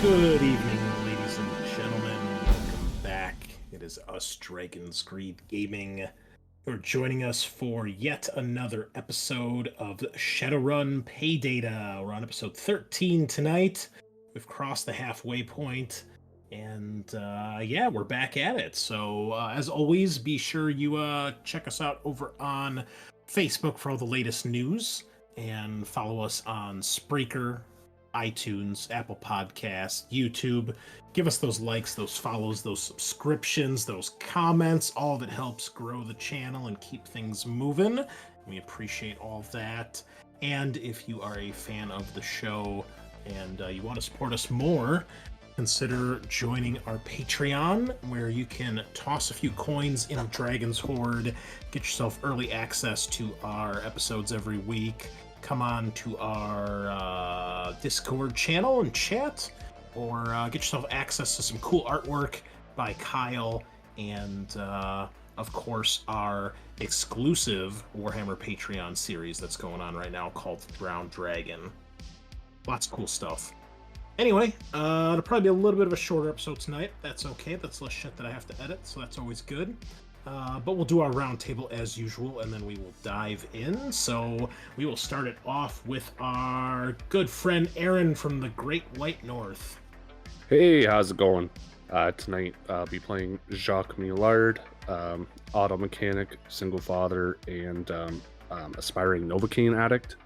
Good evening, ladies and gentlemen. Welcome back. It is us, Dragon's Greed Gaming, who are joining us for yet another episode of Shadowrun Paydata. We're on episode 13 tonight. We've crossed the halfway point, and yeah, we're back at it. So, as always, be sure you check us out over on Facebook for all the latest news, and follow us on Spreaker, iTunes, Apple Podcasts, YouTube. Give us those likes, those follows, those subscriptions, those comments. All of it helps grow the channel and keep things moving. We appreciate all of that. And if you are a fan of the show and you want to support us more, consider joining our Patreon, where you can toss a few coins in Dragon's Horde, get yourself early access to our episodes every week. Come on to our Discord channel and chat, or get yourself access to some cool artwork by Kyle, and of course our exclusive Warhammer Patreon series that's going on right now called Brown Dragon. Lots of cool stuff. Anyway, it'll probably be a little bit of a shorter episode tonight. That's okay. That's less shit that I have to edit, so that's always good. But we'll do our roundtable as usual, and then we will dive in. So we will start it off with our good friend Aaron from the Great White North. Hey, how's it going? Tonight I'll be playing Jacques Millard, auto mechanic, single father, and aspiring Novocaine addict.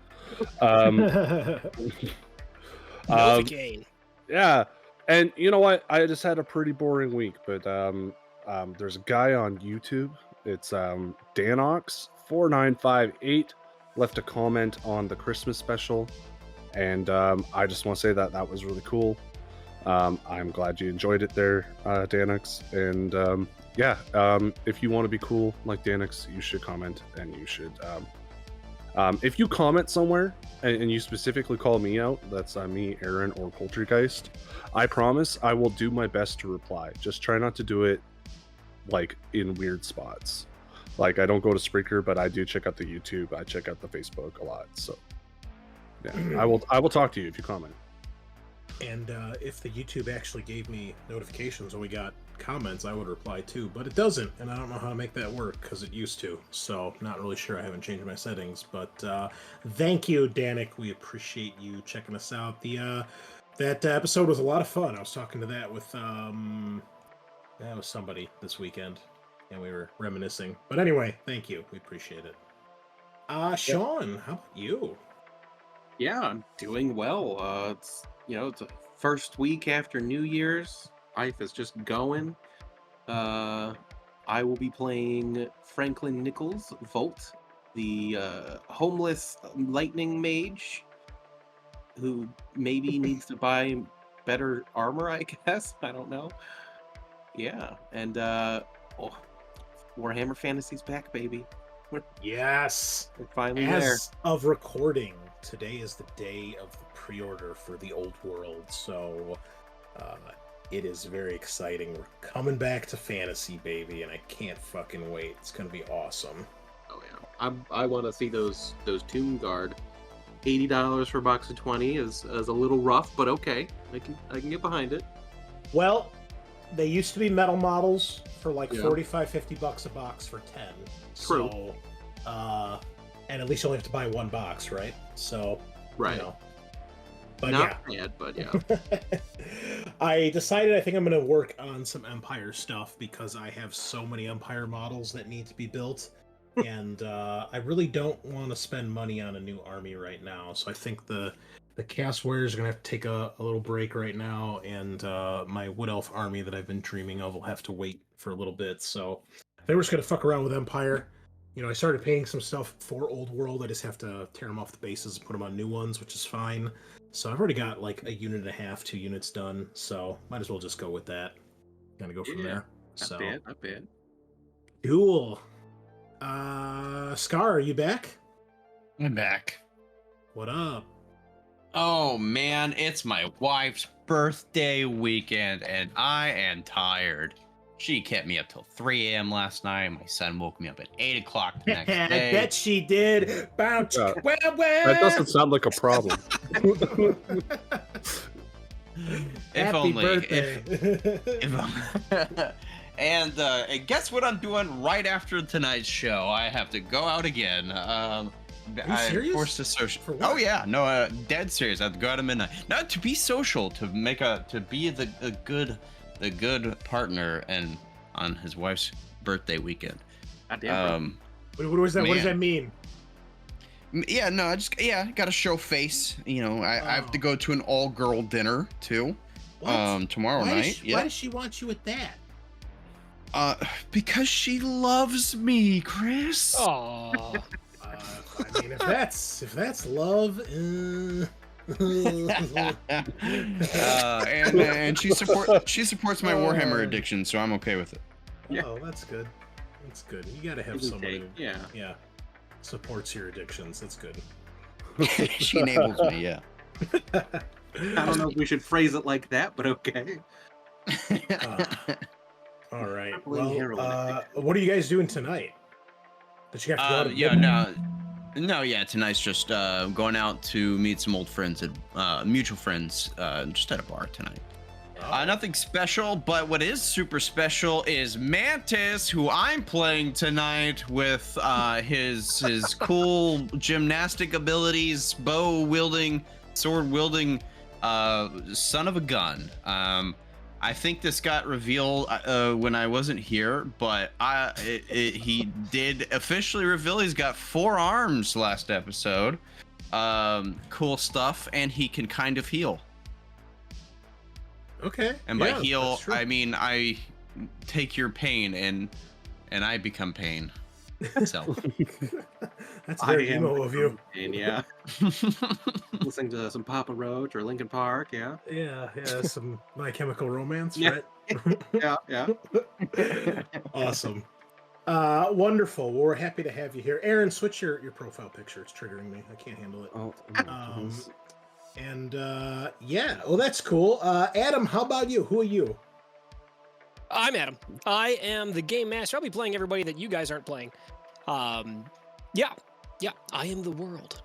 Novocaine. Yeah, and you know what? I just had a pretty boring week, but there's a guy on YouTube. It's Danox4958 left a comment on the Christmas special, and I just want to say that was really cool. I'm glad you enjoyed it there, Danox. And yeah, if you want to be cool like Danox, you should comment, and you should if you comment somewhere and you specifically call me out, that's me, Aaron, or Poultrygeist, I promise I will do my best to reply. Just try not to do it like in weird spots. Like, I don't go to Spreaker, but I do check out the YouTube. I check out the Facebook a lot. So yeah, I will talk to you if you comment. And if the YouTube actually gave me notifications when we got comments, I would reply too, but it doesn't, and I don't know how to make that work because it used to. So not really sure. I haven't changed my settings, but thank you, Danik. We appreciate you checking us out. That episode was a lot of fun. I was talking to that with somebody this weekend, and we were reminiscing. But anyway, thank you. We appreciate it. Sean, how about you? Yeah, I'm doing well. It's the first week after New Year's. Life is just going. I will be playing Franklin Nichols, Volt, the homeless lightning mage who maybe needs to buy better armor, I guess. I don't know. Yeah, and Warhammer Fantasy's back, baby. Yes, we're finally as there. Of recording, today is the day of the pre-order for the Old World, so it is very exciting. We're coming back to Fantasy, baby, and I can't fucking wait. It's gonna be awesome. Oh yeah, I want to see those Tomb Guard. $80 for a box of 20 is a little rough, but okay, I can get behind it. Well, they used to be metal models for like $45-50 a box for 10. True. So, and at least you only have to buy one box, right? So, right. But not bad, but yeah. I decided I think I'm going to work on some Empire stuff because I have so many Empire models that need to be built. And I really don't want to spend money on a new army right now. So I think the Chaos Warriors are going to have to take a little break right now. And my Wood Elf army that I've been dreaming of will have to wait for a little bit. So I think we're just going to fuck around with Empire. I started painting some stuff for Old World. I just have to tear them off the bases and put them on new ones, which is fine. So I've already got like a unit and a half, 2 units done. So might as well just go with that. Kind of go from there. Not bad. Cool. Scar, are you back? I'm back. What up? Oh man, it's my wife's birthday weekend and I am tired. She kept me up till 3 a.m. last night. My son woke me up at 8 o'clock the next day. I bet she did. Bounce. That doesn't sound like a problem. If Happy only. birthday. And guess what I'm doing right after tonight's show? I have to go out again. Are you I'm serious? forced to social. For what? Oh yeah, no, dead serious. I have to go out at midnight. Not to be social, to be the good partner and on his wife's birthday weekend. Goddamn, What does that? What does Man. that mean? Yeah, no, I just gotta show face. You know, I have to go to an all-girl dinner too. What? Tomorrow night. Why does she want you at that? Because she loves me, Chris. Oh, I mean, if that's love, and she supports my Warhammer addiction, so I'm okay with it. Yeah. Oh, that's good. That's good. You gotta have Give and somebody take, who, yeah. supports your addictions. That's good. She enables me, yeah. I don't know if we should phrase it like that, but okay. All right. Happily heroin Well, what are you guys doing tonight? Did you have to go out at Yeah, midnight? no, yeah. Tonight's just going out to meet some old friends and mutual friends, just at a bar tonight. Oh. Nothing special, but what is super special is Mantis, who I'm playing tonight with his cool gymnastic abilities, bow wielding, sword wielding, son of a gun. I think this got revealed when I wasn't here, but he did officially reveal he's got 4 arms last episode. Cool stuff, and he can kind of heal. Okay. And by yeah, heal, that's true. I mean I take your pain and I become pain itself. That's very I am emo of you. And yeah, listening to some Papa Roach or Linkin Park, yeah. Yeah, some My Chemical Romance, Yeah. right? Yeah. Awesome. Wonderful. Well, we're happy to have you here. Aaron, switch your profile picture. It's triggering me. I can't handle it. Oh, And yeah, well, that's cool. Adam, how about you? Who are you? I'm Adam. I am the game master. I'll be playing everybody that you guys aren't playing. Yeah, I am the world.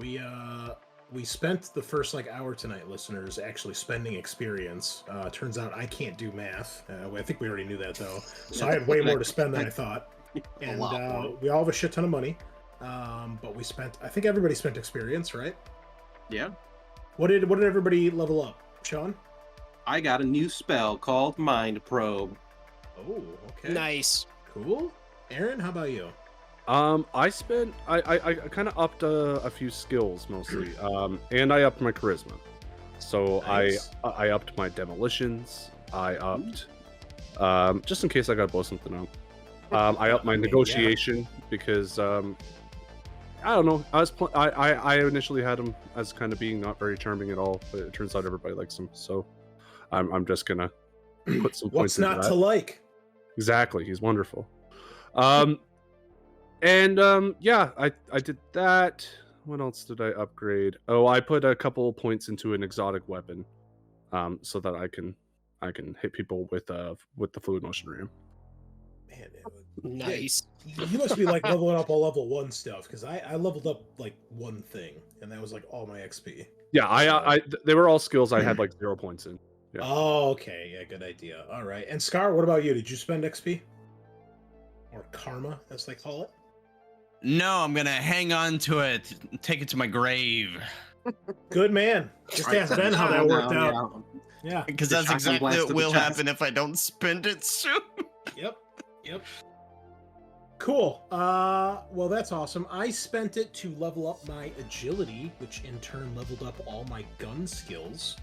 Yeah, we spent the first hour tonight, listeners, actually spending experience. Turns out I can't do math. I think we already knew that though. So I had way more to spend than I thought. And we all have a shit ton of money. But we spent, I think everybody spent experience, right? Yeah. What did everybody level up? Sean? I got a new spell called Mind Probe. Oh, okay. Nice. Cool. Aaron, how about you? I kind of upped a few skills mostly, and I upped my charisma. So Nice. I upped my demolitions. I upped, just in case I got to blow something up. I upped my I mean, negotiation because I don't know. I initially had him as kind of being not very charming at all, but it turns out everybody likes him. So I'm just gonna put some What's points into not that. to like? Exactly, he's wonderful. Yeah, I did that. What else did I upgrade? Oh, I put a couple points into an exotic weapon, so that I can hit people with the fluid motion ram. Man, Nice. you must be leveling up all level 1 stuff, because I leveled up one thing, and that was all my XP. Yeah, they were all skills I had 0 points in. Yeah. Oh, okay. Yeah, good idea. All right. And Scar, what about you? Did you spend XP? Or karma, as they call it? No, I'm gonna hang on to it, take it to my grave. Good man. Just ask Ben how that worked out. Yeah. Because The that's shocking exactly blast what to the will chest. happen if I don't spend it soon. Yep. Cool. Well, that's awesome. I spent it to level up my agility, which in turn leveled up all my gun skills.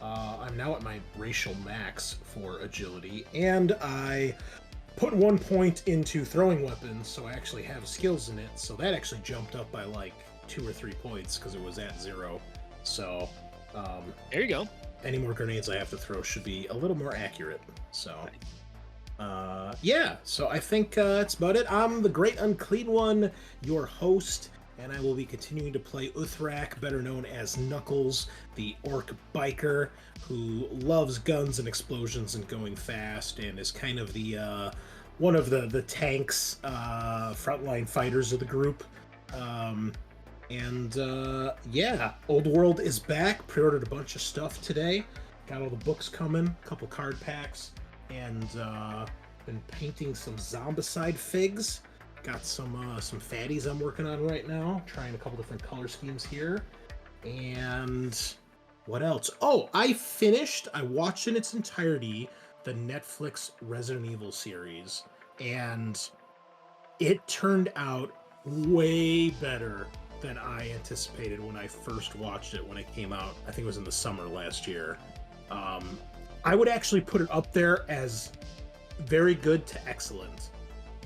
I'm now at my racial max for agility, and I put 1 point into throwing weapons, so I actually have skills in it. So that actually jumped up by 2 or 3 points because it was at 0. So There you go. any more grenades I have to throw should be a little more accurate. So yeah, so I think that's about it. I'm the Great Unclean One, your host, and I will be continuing to play Uthrak, better known as Knuckles, the orc biker who loves guns and explosions and going fast, and is kind of the one of the tanks, frontline fighters of the group. And yeah, Old World is back. Pre-ordered a bunch of stuff today. Got all the books coming, a couple card packs, and been painting some Zombicide figs. Got some fatties I'm working on right now. Trying a couple different color schemes here. And what else? Oh, I watched in its entirety the Netflix Resident Evil series, and it turned out way better than I anticipated when I first watched it when it came out. I think it was in the summer last year. I would actually put it up there as very good to excellent.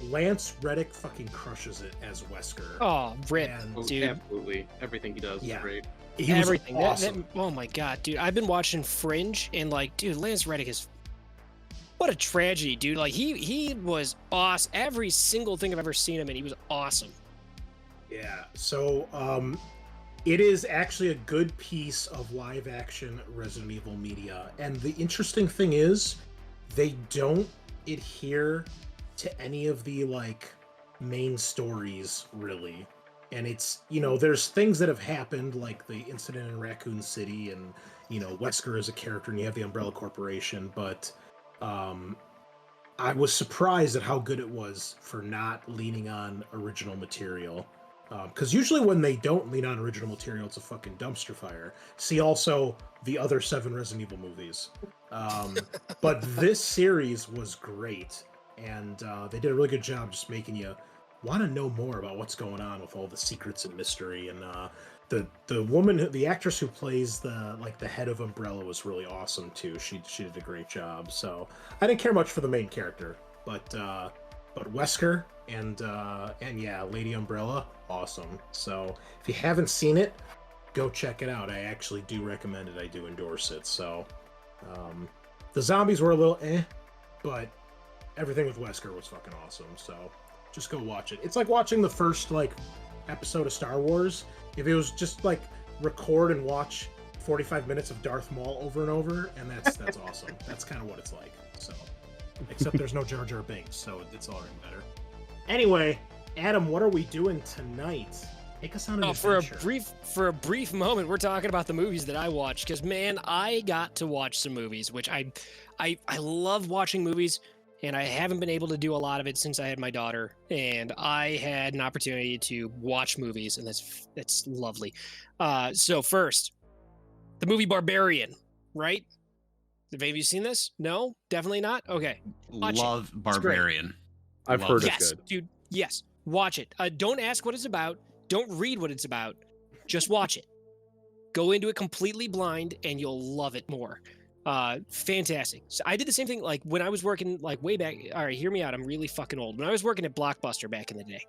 Lance Reddick fucking crushes it as Wesker. Oh, rip, And- dude. Absolutely. Everything he does is great. He was Everything. awesome. Oh my god, dude. I've been watching Fringe, and like, dude, Lance Reddick is what a tragedy, dude. Like he was awesome. Every single thing I've ever seen him in, he was awesome. Yeah, so it is actually a good piece of live action Resident Evil media. And the interesting thing is, they don't adhere to any of the like main stories really. And it's, there's things that have happened, like the incident in Raccoon City, and Wesker is a character, and you have the Umbrella Corporation, but I was surprised at how good it was for not leaning on original material. Because usually when they don't lean on original material, it's a fucking dumpster fire. See also the other 7 Resident Evil movies. But this series was great, and they did a really good job just making you want to know more about what's going on with all the secrets and mystery. And the woman, the actress who plays the head of Umbrella was really awesome too. She did a great job. So I didn't care much for the main character, but Wesker and yeah, Lady Umbrella, awesome. So if you haven't seen it, go check it out. I actually do recommend it. I do endorse it. So the zombies were a little but everything with Wesker was fucking awesome. So just go watch it. It's like watching the first episode of Star Wars. If it was just record and watch 45 minutes of Darth Maul over and over, and that's awesome. That's kind of what it's like. So, except there's no Jar Jar Binks, so it's already better. Anyway, Adam, what are we doing tonight? Take us on an adventure. For a brief moment, we're talking about the movies that I watched, because man, I got to watch some movies, which I love watching movies. And I haven't been able to do a lot of it since I had my daughter, and I had an opportunity to watch movies, and that's lovely. So first, the movie Barbarian, right? Have any of you seen this? No, definitely not. Okay, watch Love Barbarian. I've Love heard it. it's yes, good. dude. Yes, watch it. Don't ask what it's about. Don't read what it's about. Just watch it. Go into it completely blind, and you'll love it more. Fantastic. So I did the same thing when I was working way back. All right, hear me out. I'm really fucking old. When I was working at Blockbuster back in the day,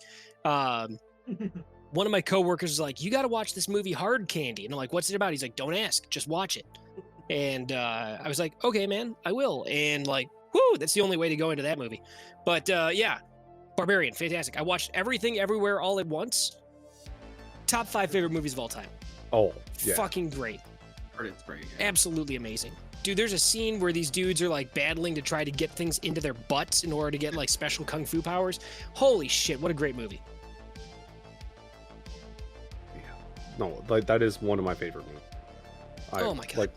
one of my coworkers was like, "You got to watch this movie Hard Candy." And I'm like, "What's it about?" He's like, "Don't ask, just watch it." And I was like, "Okay, man, I will." And whoo, that's the only way to go into that movie. But yeah, Barbarian, fantastic. I watched Everything Everywhere All at Once. Top 5 favorite movies of all time. Oh, yeah. Fucking great. It's great. Yeah. Absolutely amazing. Dude, there's a scene where these dudes are battling to try to get things into their butts in order to get special kung fu powers. Holy shit, what a great movie. Yeah. No, that is one of my favorite movies. Oh my God.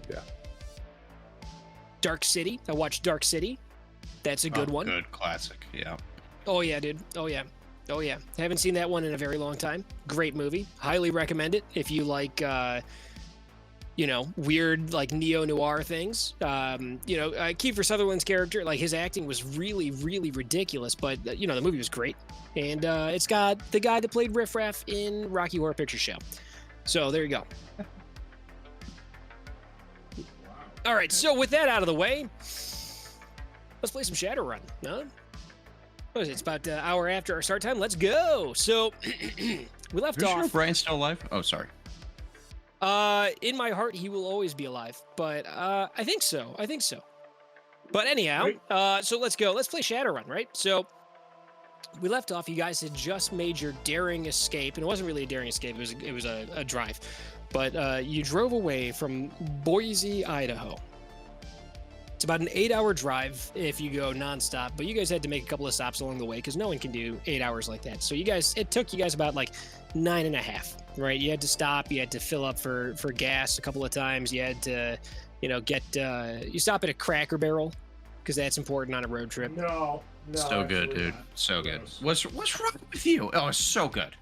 Yeah. Dark City. I watched Dark City. That's a good one. Good classic. Yeah. Oh yeah, dude. Oh yeah. Haven't seen that one in a very long time. Great movie. Highly recommend it if you like weird neo-noir things. Kiefer Sutherland's character, his acting was really, really ridiculous, but the movie was great. And it's got the guy that played Riff Raff in Rocky Horror Picture Show. So there you go. All right, so with that out of the way, let's play some Shadowrun. Huh? What is it? It's about an hour after our start time. Let's go. So we left Are you off. sure Brian's still alive? Oh, sorry. In my heart, he will always be alive. But I think so. But anyhow, so let's go. Let's play Shadowrun, right? So we left off. You guys had just made your daring escape, and it wasn't really a daring escape. It was a drive. But you drove away from Boise, Idaho. It's about an 8-hour drive if you go nonstop, but you guys had to make a couple of stops along the way because no one can do 8 hours like that. So it took you guys about 9.5. right? You had to stop. You had to fill up for gas a couple of times. You had to, get you stop at a Cracker Barrel because that's important on a road trip. No, So good, absolutely dude. not. So good. Gross. What's wrong with you? Oh, it's so good.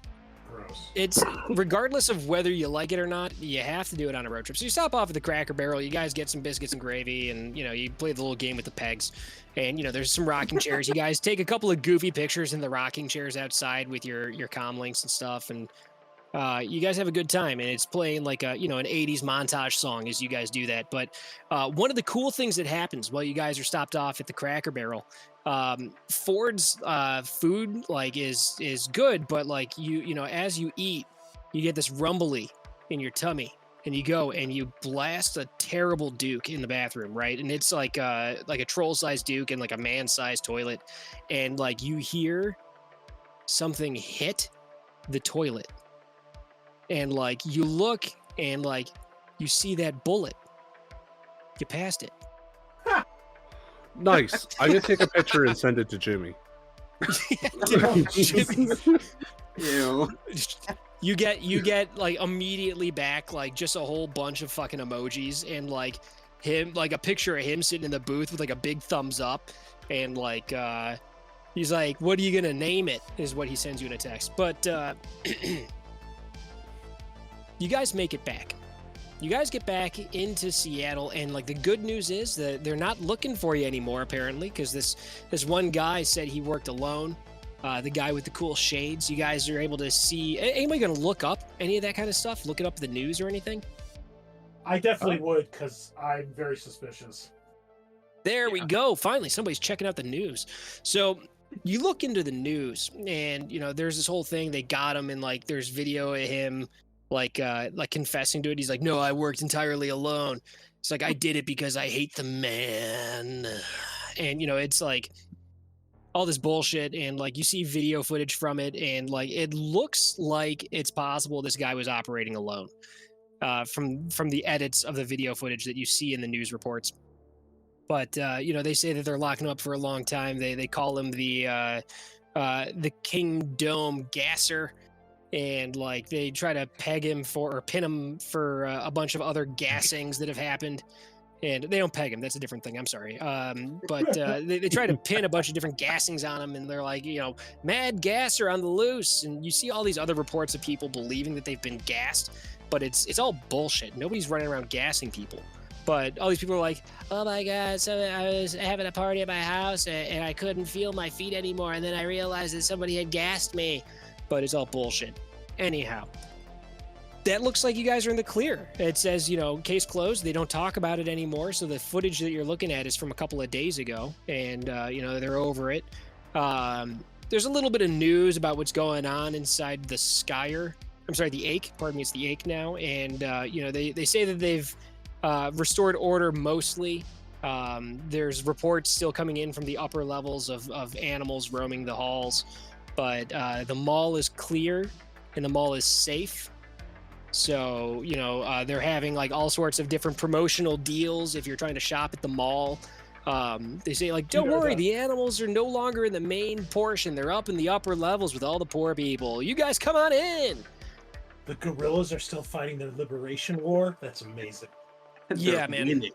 Gross. It's regardless of whether you like it or not, you have to do it on a road trip. So you stop off at the Cracker Barrel, you guys get some biscuits and gravy, and you play the little game with the pegs. And there's some rocking chairs. You guys take a couple of goofy pictures in the rocking chairs outside with your comlinks and stuff, and you guys have a good time. And it's playing like an 80s montage song as you guys do that. But one of the cool things that happens while you guys are stopped off at the Cracker Barrel, Ford's food is good, but as you eat, you get this rumbly in your tummy, and you go and you blast a terrible Duke in the bathroom, right? And it's like a troll-sized Duke and like a man-sized toilet, and you hear something hit the toilet, and you look and you see that bullet. You passed it. Nice. I'm gonna take a picture and send it to Jimmy. Ew. You get immediately back just a whole bunch of fucking emojis and him, a picture of him sitting in the booth with a big thumbs up, and he's like, "What are you gonna name it?" is what he sends you in a text. But you guys make it back. You guys get back into Seattle, and the good news is that they're not looking for you anymore, apparently, because this one guy said he worked alone. The guy with the cool shades. You guys are able to see. Anybody going to look up any of that kind of stuff? Look it up in the news or anything? I definitely would, because I'm very suspicious. There we go. Finally, somebody's checking out the news. So you look into the news, and there's this whole thing. They got him, and there's video of him confessing to it. He's like, "No, I worked entirely alone." It's like, "I did it because I hate the man," and it's all this bullshit, and you see video footage from it, and it looks like it's possible this guy was operating alone from the edits of the video footage that you see in the news reports. But they say that they're locking him up for a long time. They call him the King Dome Gasser, and they try to peg him or pin him for a bunch of other gassings that have happened. And they don't peg him. That's a different thing. I'm sorry. But they try to pin a bunch of different gassings on him, and they're like, mad gasser on the loose. And you see all these other reports of people believing that they've been gassed, but it's all bullshit. Nobody's running around gassing people. But all these people are like, "Oh my God, so I was having a party at my house, and I couldn't feel my feet anymore. And then I realized that somebody had gassed me." But it's all bullshit. Anyhow. That looks like you guys are in the clear. It says, case closed. They don't talk about it anymore. So the footage that you're looking at is from a couple of days ago, and they're over it. There's a little bit of news about what's going on inside the Skyer. I'm sorry, the Ache. Pardon me, it's the Ache now. And they say that they've restored order mostly. There's reports still coming in from the upper levels of animals roaming the halls, but the mall is clear and the mall is safe. So, they're having all sorts of different promotional deals if you're trying to shop at the mall. They say don't worry, the animals are no longer in the main portion. They're up in the upper levels with all the poor people. You guys come on in. The gorillas are still fighting their liberation war. That's amazing. Yeah, They're man. winning.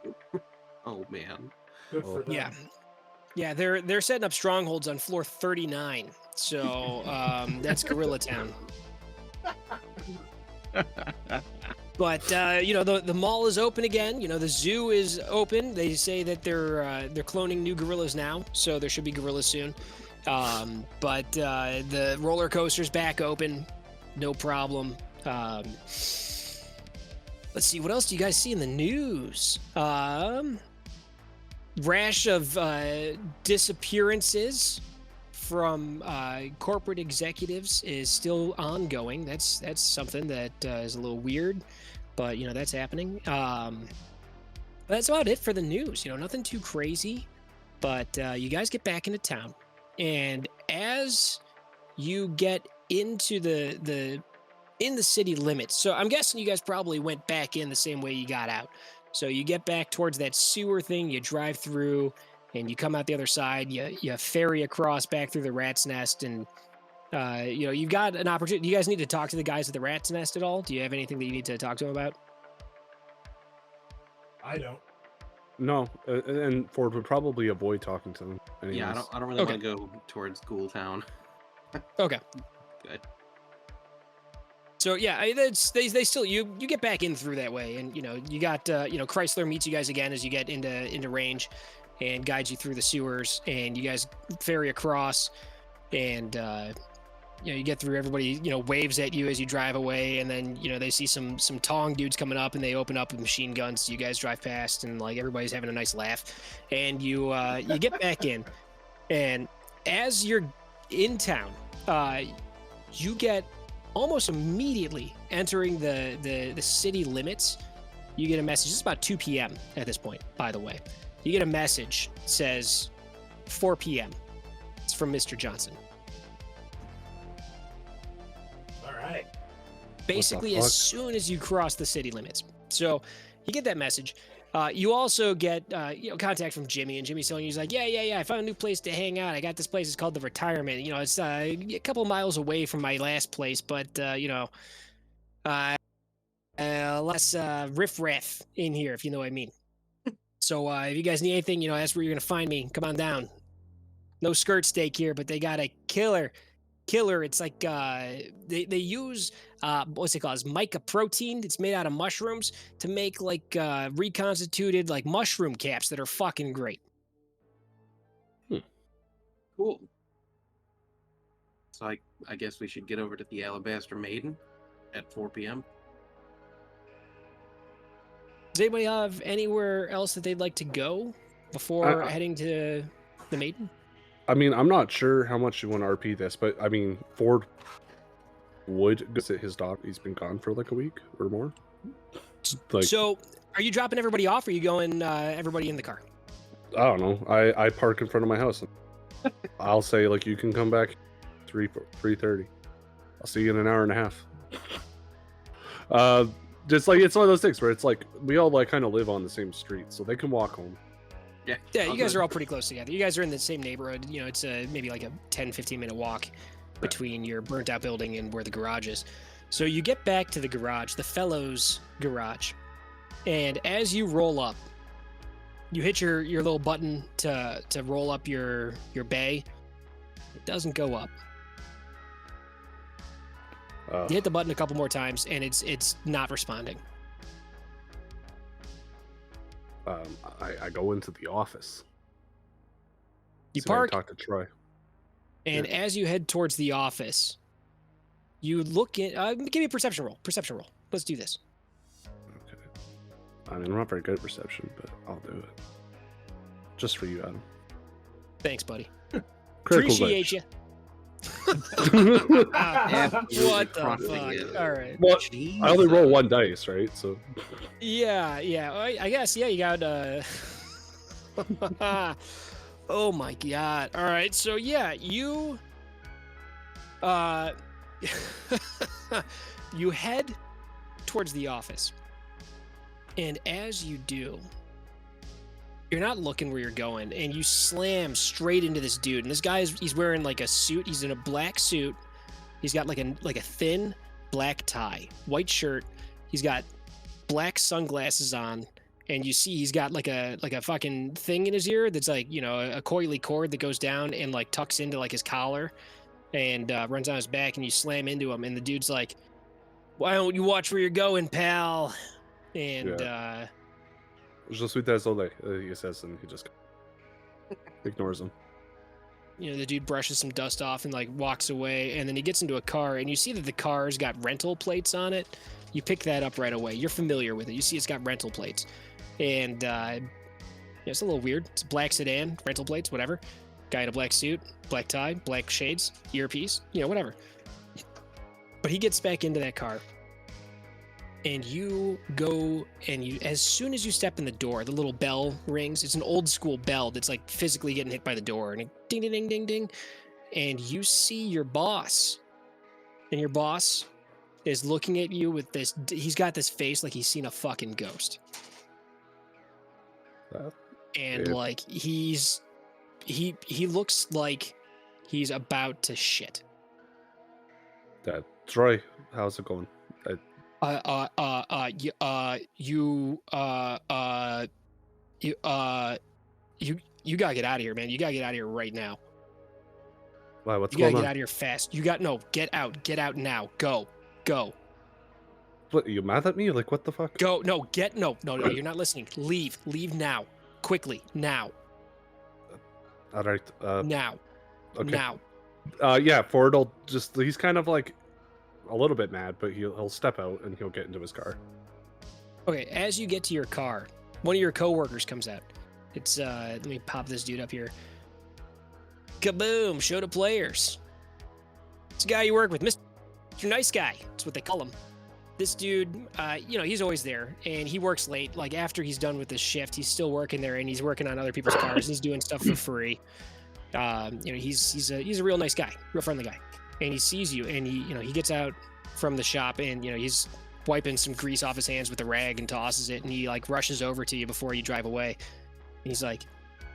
Oh man. Good for them. Yeah, they're setting up strongholds on floor 39. So that's Gorilla Town. But the mall is open again. The zoo is open. They say that they're cloning new gorillas now, so there should be gorillas soon. But the roller coaster's back open, no problem. Let's see, what else do you guys see in the news? Rash of disappearances from corporate executives is still ongoing. That's something that is a little weird, but that's happening. That's about it for the news. Nothing too crazy, but you guys get back into town, and as you get into the city limits, so I'm guessing you guys probably went back in the same way you got out. So you get back towards that sewer thing, you drive through, and you come out the other side, you ferry across back through the rat's nest, and You've got an opportunity. You guys need to talk to the guys at the Rat's Nest at all? Do you have anything that you need to talk to them about? I don't. No, and Ford would probably avoid talking to them. Anyways. Yeah, I don't really Okay. want to go towards Ghoul Town. Okay. Good. So yeah, they still you get back in through that way, and you got Chrysler meets you guys again as you get into range, and guides you through the sewers, and you guys ferry across, and you get through. Everybody waves at you as you drive away, and then they see some Tong dudes coming up, and they open up with machine guns. You guys drive past, and like everybody's having a nice laugh, and you get back in, and as you're in town, you get almost immediately entering the city limits. You get a message. It's about 2 p.m. at this point, by the way. You get a message that says 4 p.m. It's from Mr. Johnson. All right. Basically, fuck? as soon as you cross the city limits. So you get that message. You also get contact from Jimmy, and Jimmy's telling you, he's like, yeah, I found a new place to hang out. I got this place. It's called the Retirement. It's a couple miles away from my last place, but less riff-raff in here, if you know what I mean. So if you guys need anything, that's where you're gonna find me. Come on down. No skirt steak here, but they got a killer. It's like they use what's it called? It's mica protein. It's made out of mushrooms to make like reconstituted like mushroom caps that are fucking great. Cool. So I guess we should get over to the Alabaster Maiden at 4 p.m. Does anybody have anywhere else that they'd like to go before heading to the Maiden? I mean, I'm not sure how much you want to RP this, but I mean, Ford would visit his dog. He's been gone for like a week or more. Like, So, are you dropping everybody off, or are you going everybody in the car? I don't know. I park in front of my house. I'll say like you can come back 3:30. I'll see you in an hour and a half. Just like it's one of those things where it's like we all like kind of live on the same street, so they can walk home. Yeah, you guys are all pretty close together. You guys are in the same neighborhood. It's maybe like a 10-15 minute walk between your burnt out building and where the garage is. So you get back to the garage, the Fellows garage, and as you roll up, you hit your little button to roll up your bay. It doesn't go up. You hit the button a couple more times, and it's not responding. I go into the office. You So I park, talk to Troy. and as you head towards the office, you look in. Give me a perception roll. Perception roll. Let's do this. Okay. I mean, I'm not very good at perception, but I'll do it. Just for you, Adam. Thanks, buddy. Critical Appreciate glitch. you. Absolutely What the crushing fuck? it. All right. Well, I only roll Jesus. one dice, right? So Yeah. I guess. Yeah, you got. Oh my god. All right. So yeah, you. You head towards the office, and as you do, you're not looking where you're going, and you slam straight into this dude. And this guy he's wearing like a suit. He's in a black suit. He's got like a thin black tie, white shirt. He's got black sunglasses on, and you see he's got like a fucking thing in his ear that's like a coily cord that goes down and like tucks into like his collar, and runs on his back. And you slam into him, and the dude's like, "Why don't you watch where you're going, pal?" And Je suis désolé, he says, and he just ignores him. the dude brushes some dust off and like walks away, and then he gets into a car, and you see that the car's got rental plates on it. You pick that up right away. You're familiar with it. You see it's got rental plates, and it's a little weird. It's a black sedan, rental plates, whatever. Guy in a black suit, black tie, black shades, earpiece, whatever. But he gets back into that car, and you go, and as soon as you step in the door, the little bell rings. It's an old school bell that's like physically getting hit by the door, and it ding, ding, ding, ding, ding. And you see your boss, and your boss is looking at you with this. He's got this face like he's seen a fucking ghost. And Dude. like he looks like he's about to shit. Troy, how's it going? You gotta get out of here, man. You gotta get out of here right now. Why? What's You gotta going get on? out of here fast. Get out now. Go. What? Are you mad at me? Like, what the fuck? No. You're not listening. Leave now, quickly, now. All right. Now. Okay. Now. Yeah. Ford will just—he's kind of like a little bit mad, but he'll step out and he'll get into his car. Okay, as you get to your car, one of your coworkers comes out. It's let me pop this dude up here. Kaboom! Show to players. It's a guy you work with, Mr. Nice Guy. That's what they call him. This dude, he's always there, and he works late. Like after he's done with his shift, he's still working there, and he's working on other people's cars. He's doing stuff for free. He's a real nice guy, real friendly guy, and he sees you, and he gets out from the shop, and he's wiping some grease off his hands with a rag and tosses it, and he like rushes over to you before you drive away. And he's like,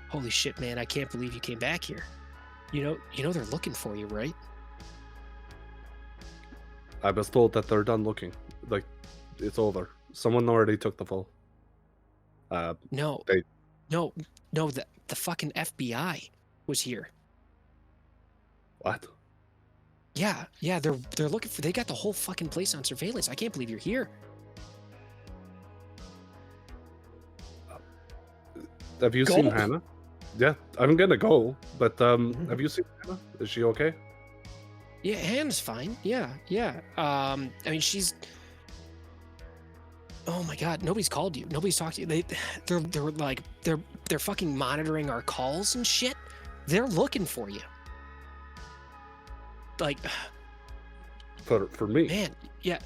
"Holy shit, man! I can't believe you came back here. You know they're looking for you, right?" I was told that they're done looking. Like, it's over. Someone already took the fall. No, They- the fucking FBI was here. What? Yeah, they're looking for. They got the whole fucking place on surveillance. I can't believe you're here. Have you Go. seen Hannah? Yeah, I'm gonna go. But Mhm. have you seen Hannah? Is she okay? Yeah, Hannah's fine. Yeah. I mean, she's. Oh my God! Nobody's called you. Nobody's talked to you. They're fucking monitoring our calls and shit. They're looking for you. Like, For me? man, yeah,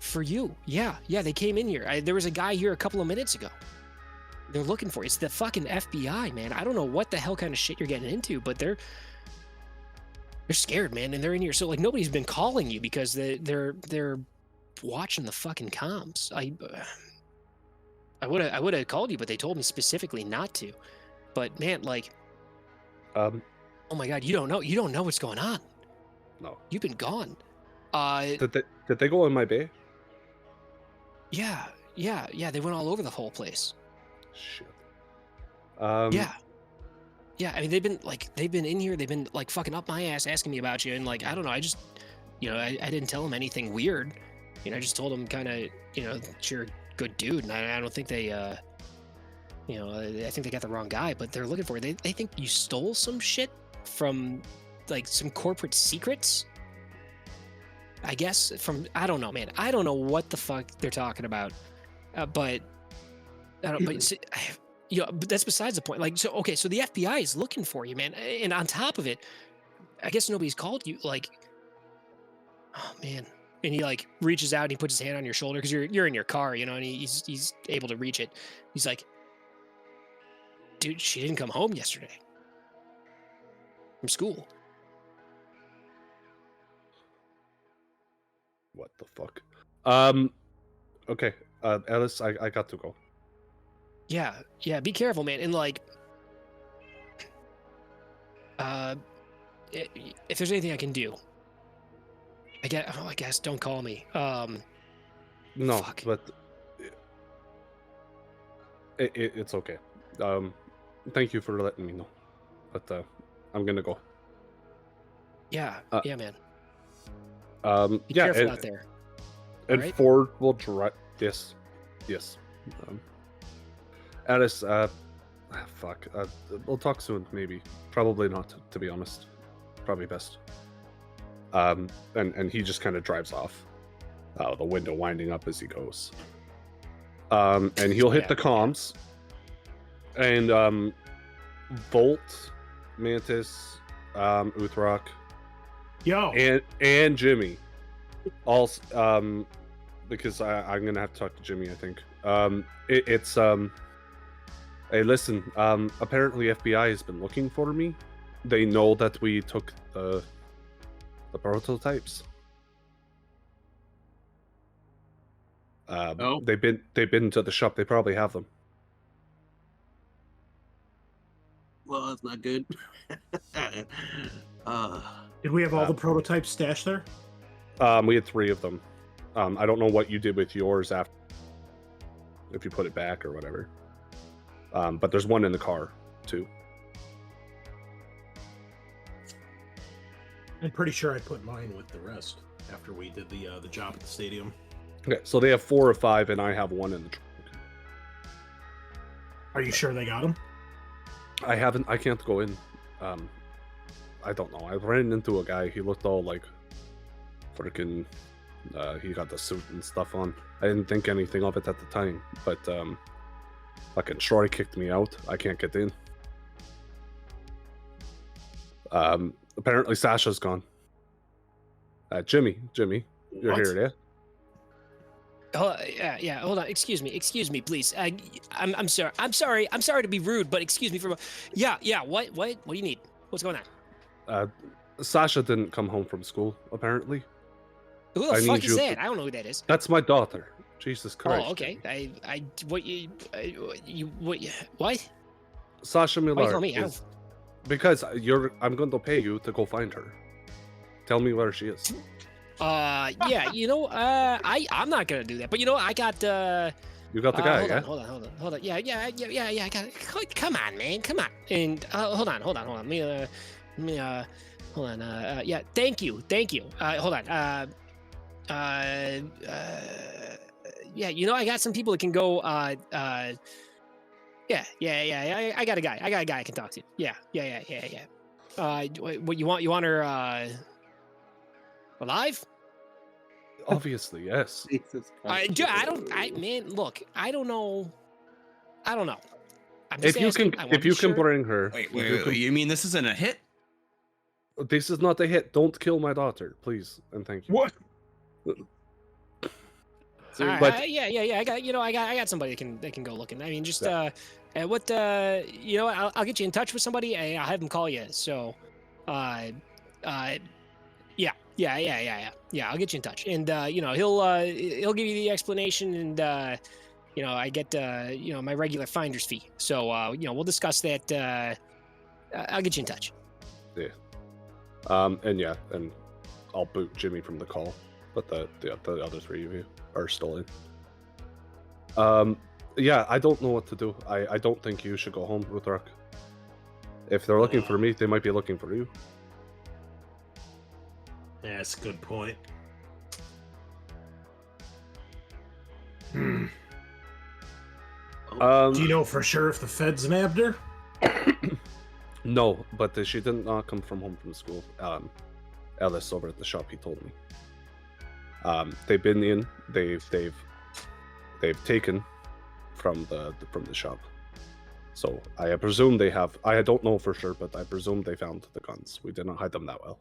for you. Yeah, they came in here. There was a guy here a couple of minutes ago. They're looking for you. It's the fucking FBI, man. I don't know what the hell kind of shit you're getting into, but they're scared, man, and they're in here. So like nobody's been calling you because they're watching the fucking comms. I would have called you, but they told me specifically not to. But man, like, Um, oh my God, you don't know what's going on. no. You've been gone. Did they go in my bay? Yeah, they went all over the whole place. Shit. Yeah. I mean, they've been in here. They've been like fucking up my ass, asking me about you, and like I don't know. I just, I didn't tell them anything weird. I just told them kind of, that you're a good dude, and I don't think they, I think they got the wrong guy. But they're looking for you. They think you stole some shit from, like, some corporate secrets. I guess I don't know, man. I don't know what the fuck they're talking about, but I don't. But but that's besides the point. Like, so okay, so the FBI is looking for you, man. And on top of it, I guess nobody's called you. Like, oh man. And he like reaches out and he puts his hand on your shoulder because you're in your car, and he's able to reach it. He's like, dude, she didn't come home yesterday from school. What the fuck? Okay. Ellis, I got to go. Yeah, be careful, man. And like, if there's anything I can do, I guess don't call me. No, Fuck. but it's okay. Thank you for letting me know. But I'm gonna go. Yeah, man. Be Yeah, careful and, out there. and alright? Ford will drive. Yes. Alice, fuck. We'll talk soon, maybe. Probably not, to be honest. Probably best. And he just kind of drives off. The window winding up as he goes. And he'll hit the comms. And Volt, Mantis, Uthrock, Yo. and Jimmy. Also, because I'm gonna have to talk to Jimmy, I think. Hey, listen. Apparently FBI has been looking for me. They know that we took the prototypes. Oh. They've been to the shop. They probably have them. Well, that's not good. Did we have all the prototypes stashed there? We had 3 of them. I don't know what you did with yours after, if you put it back or whatever. But there's one in the car too. I'm pretty sure I put mine with the rest after we did the job at the stadium. Okay, so they have 4 or 5, and I have 1 in the trunk. Are you sure they got them? I haven't. I can't go in. I don't know. I ran into a guy. He looked all like freaking. He got the suit and stuff on. I didn't think anything of it at the time, but fucking Troy kicked me out. I can't get in. Apparently Sasha's gone. Jimmy, you're What? here, yeah? Yeah. Hold on. Excuse me, please. I'm sorry. I'm sorry to be rude, but excuse me for. Yeah. What do you need? What's going on? Sasha didn't come home from school, apparently. Who the I fuck need is you that? to- I don't know who that is. That's my daughter. Jesus Christ. Oh, okay. What? Sasha Why you Miller call me? is... Because I'm going to pay you to go find her. Tell me where she is. Yeah. I'm not gonna do that. But I got. You got the guy, hold yeah? on. Yeah. I got it. Come on, man. Come on. And hold on. Let me hold on. Yeah. Thank you. Hold on. Yeah. I got some people that can go. Yeah. I got a guy. I can talk to. Yeah. What you want? You want her alive? Obviously, yes. Jesus I Christ. man, look, I don't know. I'm If just you asking. can, I wanna if be you can sure. bring her, Wait, if you can- you mean this isn't a hit? this is not a hit. Don't kill my daughter, please, and thank you. What? So, But- Yeah. I got somebody that can go looking. I mean, just Yeah. I'll get you in touch with somebody. I'll have them call you. So, yeah. I'll get you in touch, and he'll give you the explanation, and I get my regular finder's fee. So we'll discuss that. I'll get you in touch. And I'll boot Jimmy from the call, but the other 3 of you are still in. Yeah, I don't know what to do. I don't think you should go home, Ruthark. If they're looking for me, they might be looking for you. Yeah, that's a good point. Um, Do you know for sure if the feds nabbed her? No, but she did not come from home from school. Ellis over at the shop, he told me. They've been in. They've taken from the shop. So I presume they have. I don't know for sure, but I presume they found the guns. We did not hide them that well.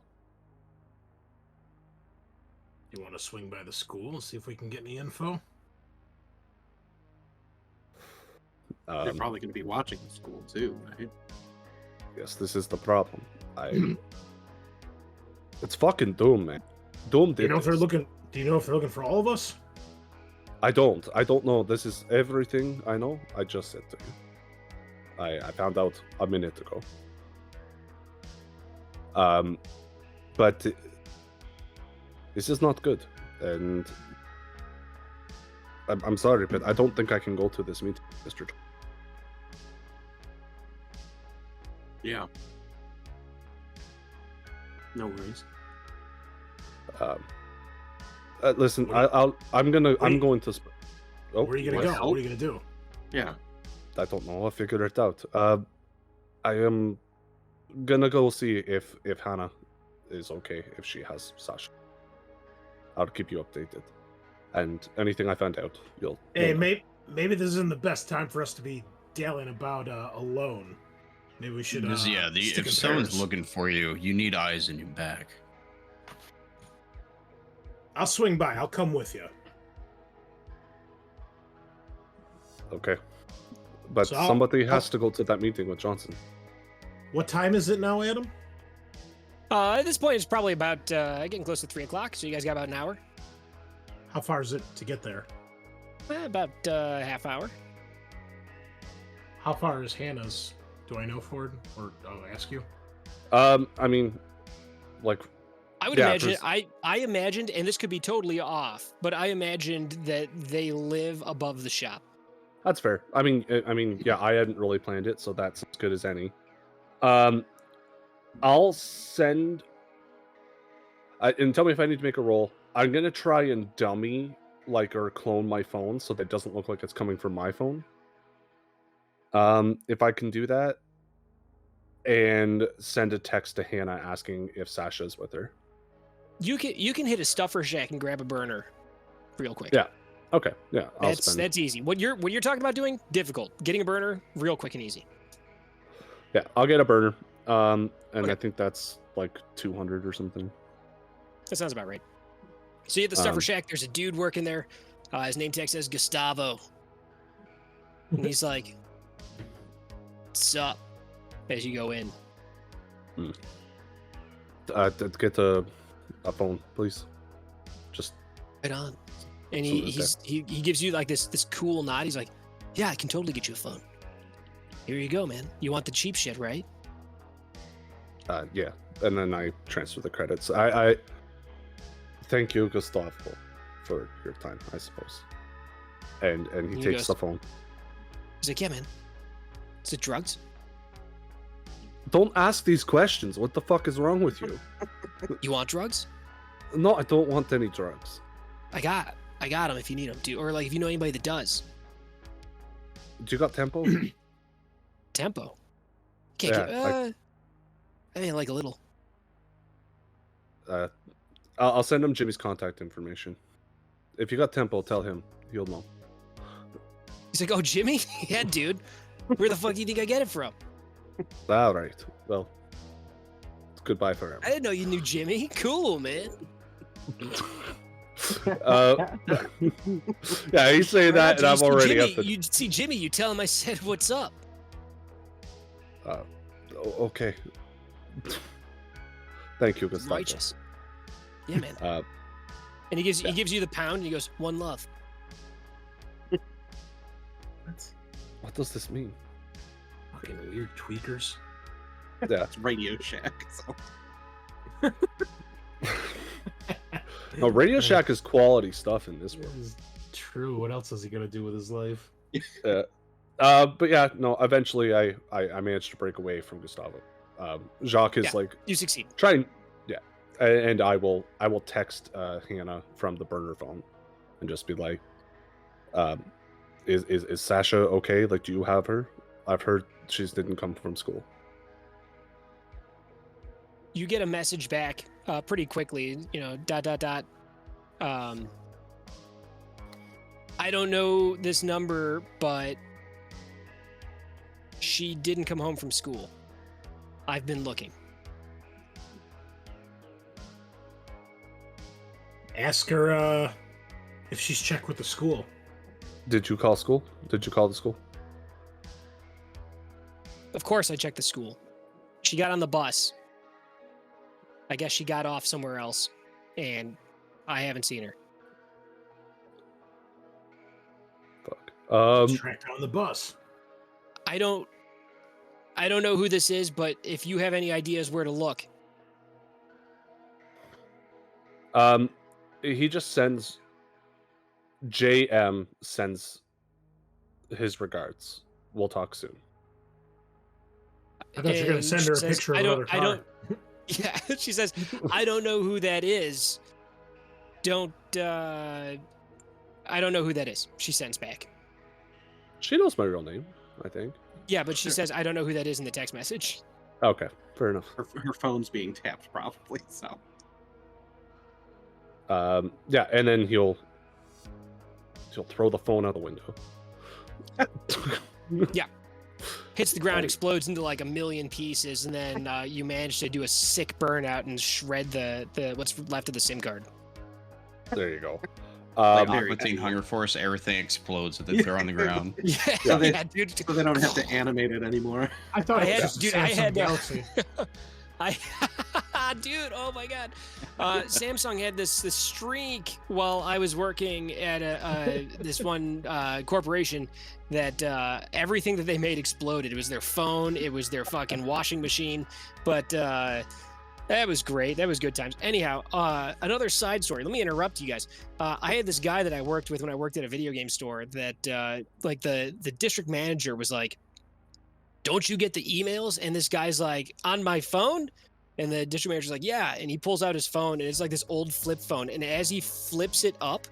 You want to swing by the school and see if we can get any info? they're probably going to be watching the school too, right? Yes, this is the problem. It's fucking Doom, man. Doom Do did you know if they're this. looking? Do you know if they're looking for all of us? I don't know. This is everything I know. I just said to you. I found out a minute ago. But this is not good, and I'm sorry, but I don't think I can go to this meeting, Mr. Yeah. No worries. Listen, I'm going to. Oh, Where are you gonna what? go? What are you gonna do? Yeah. I don't know. I'll figure it out. I am gonna go see if Hannah is okay, if she has Sasha. I'll keep you updated, and anything I find out, you'll. Hey, know. maybe this isn't the best time for us to be dallying about alone. Maybe we should. Because, stick in if someone's pairs. looking for you, you need eyes in your back. I'll swing by. I'll come with you. Okay. But So I'll- somebody has to go to that meeting with Johnson. What time is it now, Adam? At this point, it's probably about getting close to 3:00. So you guys got about an hour. How far is it to get there? About half hour. How far is Hannah's? Do I know, Ford? Or I'll ask you. I mean, like I would Yeah, imagine. I imagined, and this could be totally off, but I imagined that they live above the shop. That's fair. I mean, yeah, I hadn't really planned it, so that's as good as any. I'll send. And tell me if I need to make a roll. I'm gonna try and dummy or clone my phone so that it doesn't look like it's coming from my phone. If I can do that, and send a text to Hannah asking if Sasha's with her. You can hit a stuffer shack and grab a burner, real quick. Yeah. Okay. Yeah. That's easy. What you're talking about doing, difficult. Getting a burner, real quick and easy. Yeah, I'll get a burner. And Okay. I think that's like 200 or something. That sounds about right. So you hit the stuffer shack. There's a dude working there. His name tag says Gustavo, and he's like, "What's up?" As you go in. Get a phone, please. Just Right on. And he gives you like this cool nod. He's like, "Yeah, I can totally get you a phone. Here you go, man. You want the cheap shit, right?" yeah. And then I transfer the credits. I thank you, Gustavo, for your time, I suppose. And he He takes goes- the phone. He's like, "Yeah, man. Is it drugs?" Don't ask these questions. What the fuck is wrong with you? You want drugs? No, I don't want any drugs. I got them if you need them, dude. Or like if you know anybody that does. Do you got tempo? Tempo. Can't Yeah, get, I mean, like a little. I'll send him Jimmy's contact information. If you got tempo, tell him. He'll know. He's like, "Oh, Jimmy? Yeah, dude. Where the fuck do you think I get it from? All right. Well, goodbye I forever. didn't know you knew Jimmy. Cool, man." Yeah, he's saying that, and I'm already Jimmy, up. And, you see Jimmy, you tell him I said, "What's up?" okay. Thank you, Gustavo. Righteous. Yeah, man. Uh, And he gives you the pound, and he goes, "One love." what does this mean? Fucking weird tweakers. Yeah. It's Radio Shack. So. No, Radio Shack is quality stuff in this This world. is true. What else is he gonna do with his life? But yeah, no. Eventually, I managed to break away from Gustavo. Jacques is Yeah. You succeed. trying, yeah, and I will text Hannah from the burner phone, and just be like, is Sasha okay? Like, do you have her? I've heard she didn't come from school. You get a message back pretty quickly. Dot. I don't know this number, but she didn't come home from school. I've been looking. Ask her if she's checked with the school. Did you call school? Did you call the school? Of course, I checked the school. She got on the bus. I guess she got off somewhere else, and I haven't seen her. Fuck. Tracked her on the bus. I don't know who this is, but if you have any ideas where to look. He just sends. JM sends his regards. We'll talk soon. I thought you were gonna And send she her a says, picture of another car. I don't. Yeah, she says, "I don't know who that is. Don't. I don't know who that is." She sends back. She knows my real name, I think. Yeah, but she says, "I don't know who that is" in the text message. Okay, fair enough. Her phone's being tapped, probably. So. Yeah, and then he'll throw the phone out the window. Hits the ground, explodes into like a million pieces, and then you manage to do a sick burnout and shred the what's left of the SIM card. There you go. Like very Aqua Teen happy. Hunger Force, everything explodes and then they're on the ground. Yeah, So they- yeah, dude. So they don't have to animate it anymore. I thought I it was had- just a dude, I Samsung had, Galaxy. Dude, oh my god. Samsung had this streak while I was working at this one corporation that everything that they made exploded. It was their phone, it was their fucking washing machine, but That was great. That was good times. Anyhow, another side story. Let me interrupt you guys. I had this guy that I worked with when I worked at a video game store that like the district manager was like, "Don't you get the emails?" And this guy's like, "On my phone?" And the district manager's like, "Yeah." And he pulls out his phone and it's like this old flip phone. And as he flips it up,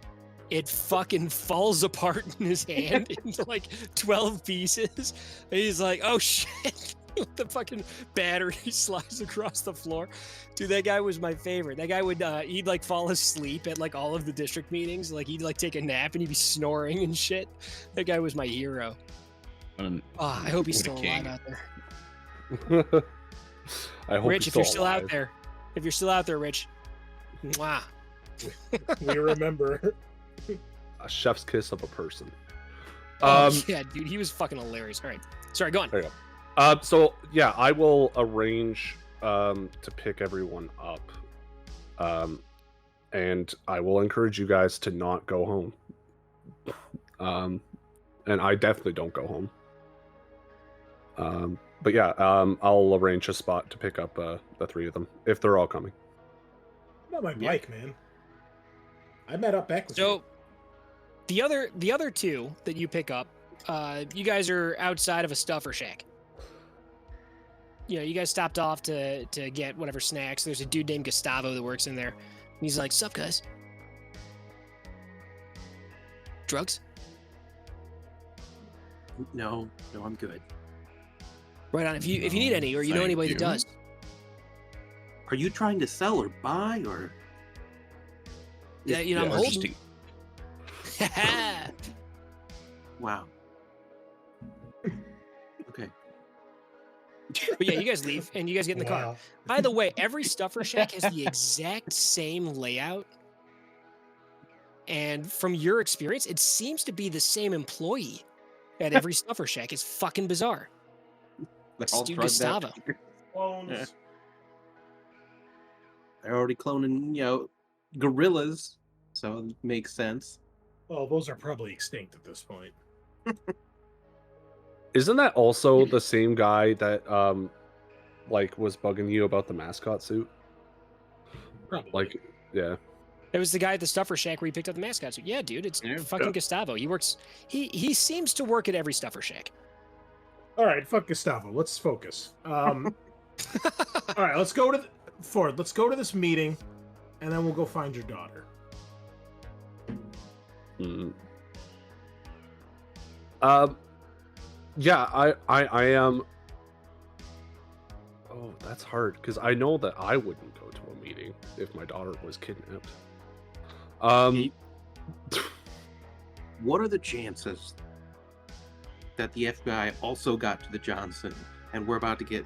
it fucking falls apart in his hand into like 12 pieces. And he's like, "Oh shit." The fucking battery slides across the floor. Dude, that guy was my favorite. That guy would he'd like fall asleep at like all of the district meetings. Like he'd like take a nap and he'd be snoring and shit. That guy was my hero. I hope he's what a still king. alive out there. I hope Rich, he's if you're still alive. out there, Rich, mwah. We remember. A chef's kiss of a person. Yeah, dude, he was fucking hilarious. All right, sorry, go on. There you go. So yeah, I will arrange to pick everyone up, and I will encourage you guys to not go home. And I definitely don't go home. But yeah, I'll arrange a spot to pick up the three of them if they're all coming. Not my bike, man. I met up back with you. So the other two that you pick up, you guys are outside of a stuffer shack. You know, you guys stopped off to get whatever snacks. There's a dude named Gustavo that works in there. And he's like, "Sup, guys? Drugs?" No, I'm good. Right on. If you need any, or you know Thank anybody you. that does. Are you trying to sell or buy or? Yeah, you know, I'm Interesting. holding. Wow. Okay. But yeah, you guys leave and you guys get in the car. Wow. By the way, every stuffer shack has the exact same layout. And from your experience, it seems to be the same employee at every stuffer shack. It's fucking bizarre. They're It's all Stu drugged out. Gustavo. Clones. Yeah. They're already cloning, gorillas, so it makes sense. Well, those are probably extinct at this point. Isn't that also the same guy that was bugging you about the mascot suit? Probably. Like, yeah. It was the guy at the stuffer shack where he picked up the mascot suit. Yeah, dude, it's Yeah. fucking Gustavo. He works. He seems to work at every stuffer shack. All right, fuck Gustavo. Let's focus. All right, let's go to Ford. Let's go to this meeting, and then we'll go find your daughter. Mm. Yeah, I am. Oh, that's hard because I know that I wouldn't go to a meeting if my daughter was kidnapped. What are the chances that the FBI also got to the Johnson and we're about to get,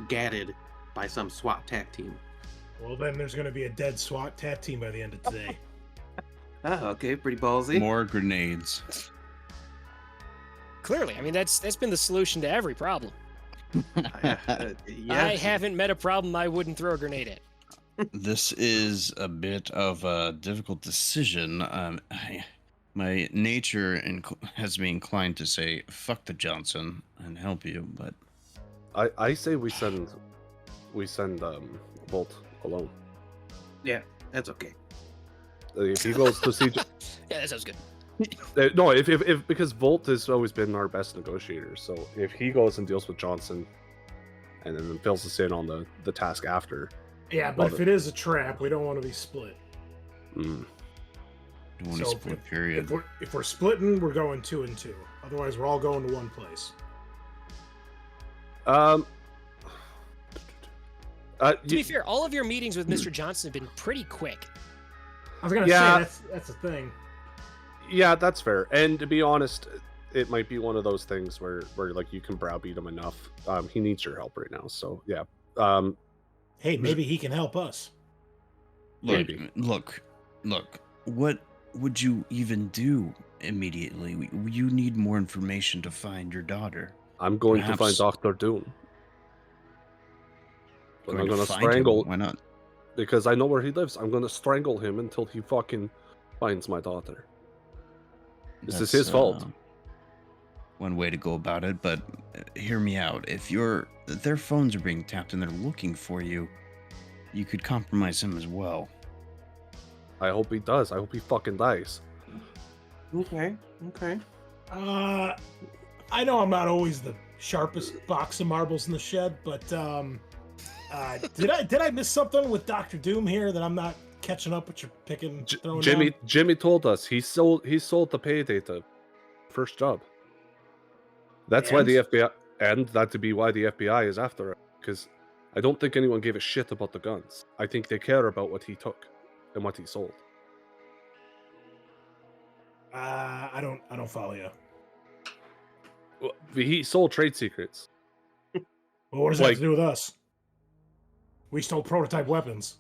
gatted by some SWAT tag team? Well, then there's going to be a dead SWAT tag team by the end of today. Oh, okay, pretty ballsy. More grenades. Clearly, I mean that's been the solution to every problem. Yeah. I haven't met a problem I wouldn't throw a grenade at. This is a bit of a difficult decision. My nature has me inclined to say fuck the Johnson and help you, but I say we send Volt alone. Yeah, that's okay. If he goes to see, Yeah, that sounds good. no, if because Volt has always been our best negotiator. So if he goes and deals with Johnson, and then fills us in on the task after. Yeah, but Love if it is a trap, we don't want to be split. Mm. don't want to So split period. If we're splitting, we're going 2 and 2. Otherwise, we're all going to one place. To be fair, all of your meetings with Mr. Johnson have been pretty quick. I was gonna Yeah. say that's the thing. Yeah, that's fair. And to be honest, it might be one of those things where like you can browbeat him enough. He needs your help right now. So yeah. Hey, maybe he can help us. Maybe. Look. What would you even do immediately? You need more information to find your daughter. I'm going to find Perhaps- Dr. Doom. But I'm to gonna find him. strangle Why not? because I know where he lives. I'm gonna strangle him until he fucking finds my daughter. This is his fault. one way to go about it, but hear me out. If their phones are being tapped and they're looking for you, you could compromise him as well. I hope he does. I hope he fucking dies. Okay. I know I'm not always the sharpest box of marbles in the shed, but did I miss something with Doctor Doom here that I'm not catching up with your picking throwing down? Jimmy told us he sold the Paydata first job. That's why the FBI, and that to be why the FBI is after it, because I don't think anyone gave a shit about the guns. I think they care about what he took and what he sold. I don't follow you. Well, he sold trade secrets. Well, what does that have to do with us? We stole prototype weapons.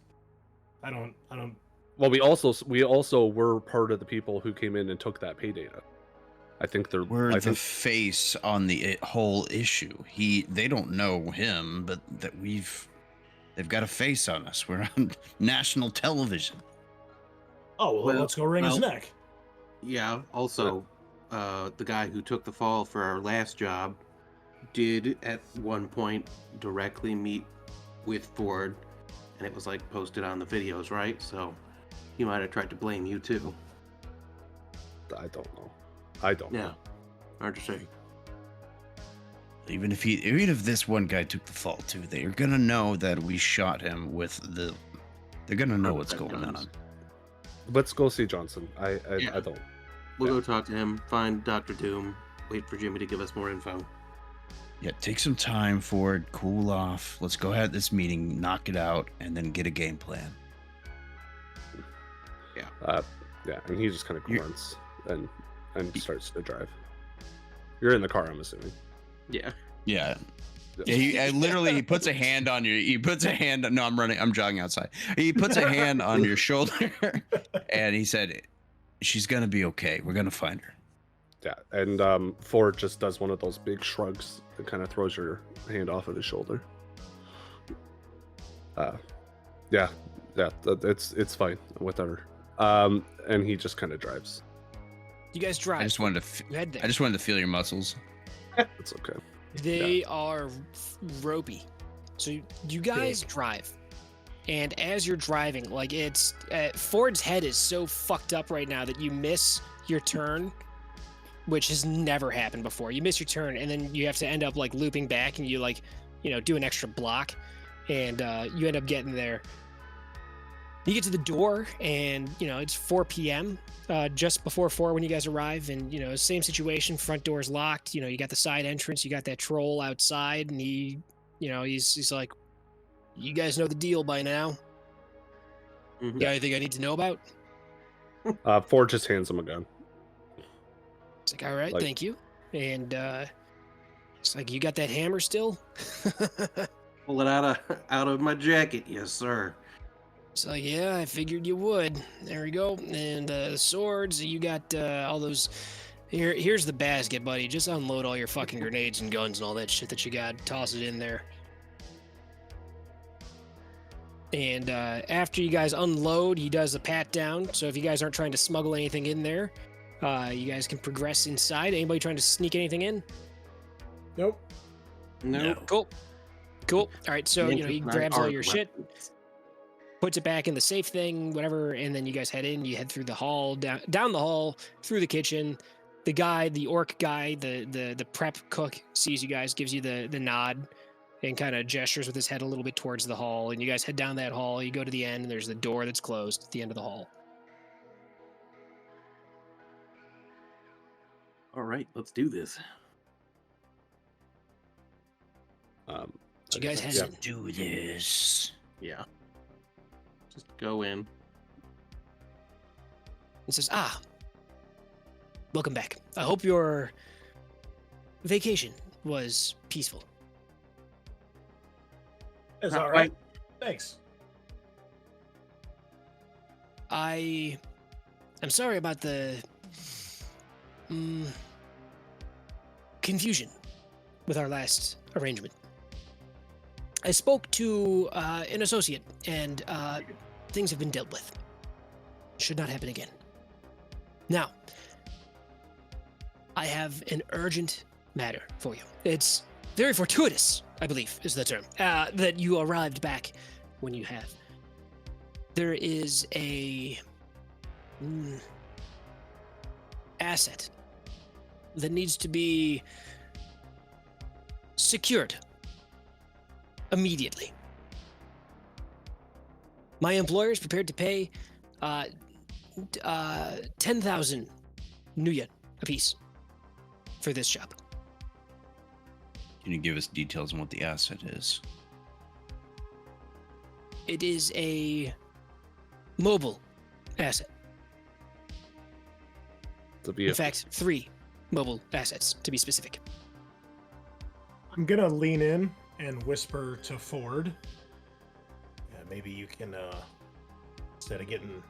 I don't. Well, we also were part of the people who came in and took that Paydata. We're the face on the whole issue. They don't know him, but they've got a face on us. We're on national television. Oh, well, let's go wring his neck. Yeah. Also, the guy who took the fall for our last job did at one point directly meet with Ford, and it was like posted on the videos, right? So he might have tried to blame you too. I don't know. I don't know. Hard to say. Even if this one guy took the fall too, they're gonna know that we shot him with the. They're gonna know what's going on. Let's go see Johnson. I don't. We'll go talk to him, find Dr. Doom, wait for Jimmy to give us more info. Yeah, take some time for it, cool off. Let's go have this meeting, knock it out, and then get a game plan. Yeah. And he just kind of grunts and starts to drive. You're in the car, I'm assuming. Yeah. Yeah. He puts a hand on you. He puts a hand. No, I'm jogging outside. He puts a hand on your shoulder, and he said, "She's gonna be okay. We're gonna find her." Yeah, and Ford just does one of those big shrugs and kind of throws your hand off of his shoulder. It's fine, whatever. And he just kind of drives. You guys drive. I just wanted to feel your muscles. It's okay. They are ropey. So you guys drive. And as you're driving, like it's Ford's head is so fucked up right now that you miss your turn, which has never happened before. You miss your turn and then you have to end up like looping back and you like, do an extra block and you end up getting there. You get to the door and, it's 4 p.m. Just before 4 when you guys arrive and, same situation, front door's locked, you got the side entrance, you got that troll outside and he's like, you guys know the deal by now. Mm-hmm. Got anything I need to know about? Ford just hands him a gun. It's like, all right, thank you. And it's like, you got that hammer still? Pull it out of my jacket, yes, sir. It's like, yeah, I figured you would. There we go. And the swords, you got all those. Here's the basket, buddy. Just unload all your fucking grenades and guns and all that shit that you got. Toss it in there. And after you guys unload, he does a pat down. So if you guys aren't trying to smuggle anything in there, you guys can progress inside. Anybody trying to sneak anything in? Nope. No. Cool. All right, so he grabs all your shit, puts it back in the safe thing, whatever, and then you guys head in. You head through the hall, down the hall, through the kitchen. The orc guy, the prep cook sees you guys, gives you the nod, and kind of gestures with his head a little bit towards the hall. And you guys head down that hall. You go to the end, and there's the door that's closed at the end of the hall. All right, let's do this. So you guys head in. Do this. Yeah. Just go in. It says, welcome back. I hope your vacation was peaceful. It's all right. Thanks. I am sorry about the confusion with our last arrangement. I spoke to an associate, and things have been dealt with. Should not happen again. Now, I have an urgent matter for you. It's very fortuitous, I believe, is the term, that you arrived back when you have. There is a asset that needs to be secured immediately. My employer is prepared to pay 10,000 nuyen apiece for this job. Can you give us details on what the asset is? It is a mobile asset. In fact, 3 mobile assets, to be specific. I'm gonna lean in and whisper to Ford. Yeah, maybe you can, instead of getting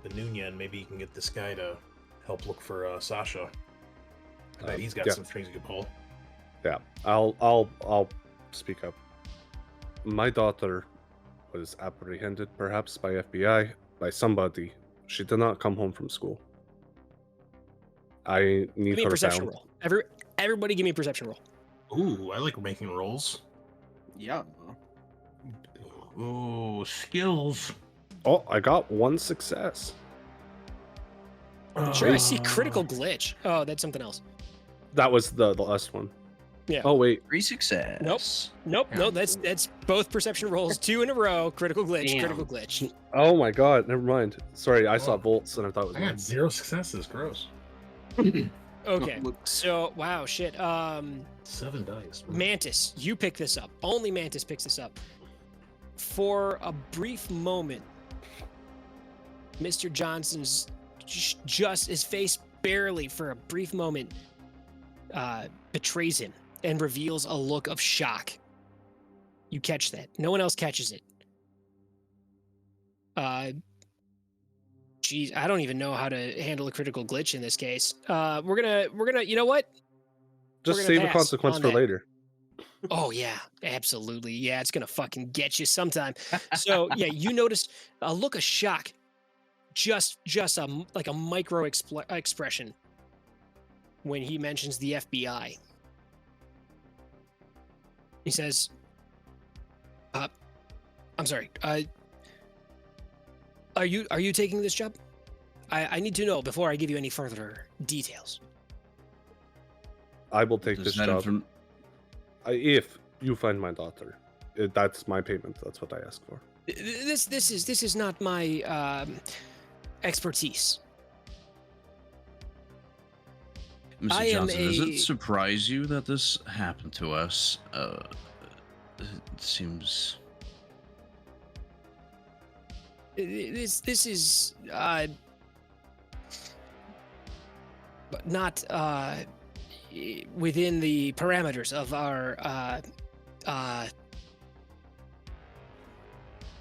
the Nuyen, maybe you can get this guy to help look for Sasha. I bet he's got some strings he could pull. Yeah, I'll speak up. My daughter was apprehended, perhaps by FBI, by somebody. She did not come home from school. I need Give me a her perception found. roll. Everybody give me a perception roll. Ooh, I like making rolls. Yeah. Ooh, skills. Oh, I got 1 success. Sure, I see critical glitch. Oh, that's something else. That was the last one. Yeah. Oh wait, 3 success. Nope. That's both perception rolls, 2 in a row. Critical glitch, Damn. critical glitch. oh my god, never mind. Sorry, I saw bolts and I thought it was I got one. 0 successes. Gross. Okay. Look. So wow, shit. 7 dice. Mantis, you pick this up. Only Mantis picks this up. For a brief moment, Mr. Johnson's just his face barely for a brief moment betrays him and reveals a look of shock. You catch that. No one else catches it. Geez, I don't even know how to handle a critical glitch in this case. We're gonna, you know what? Just We're gonna save a pass consequence on for that. lain. Oh yeah, absolutely. Yeah, it's gonna fucking get you sometime. So yeah, you notice a look of shock, just like a micro expression when he mentions the FBI. He says, "I'm sorry. Are you taking this job? I need to know before I give you any further details." I will take Does this that job if you find my daughter. That's my payment. That's what I ask for. This is not my expertise. I Mr. am Johnson, does a- it surprise you that this happened to us? It seems... This is not within the parameters of our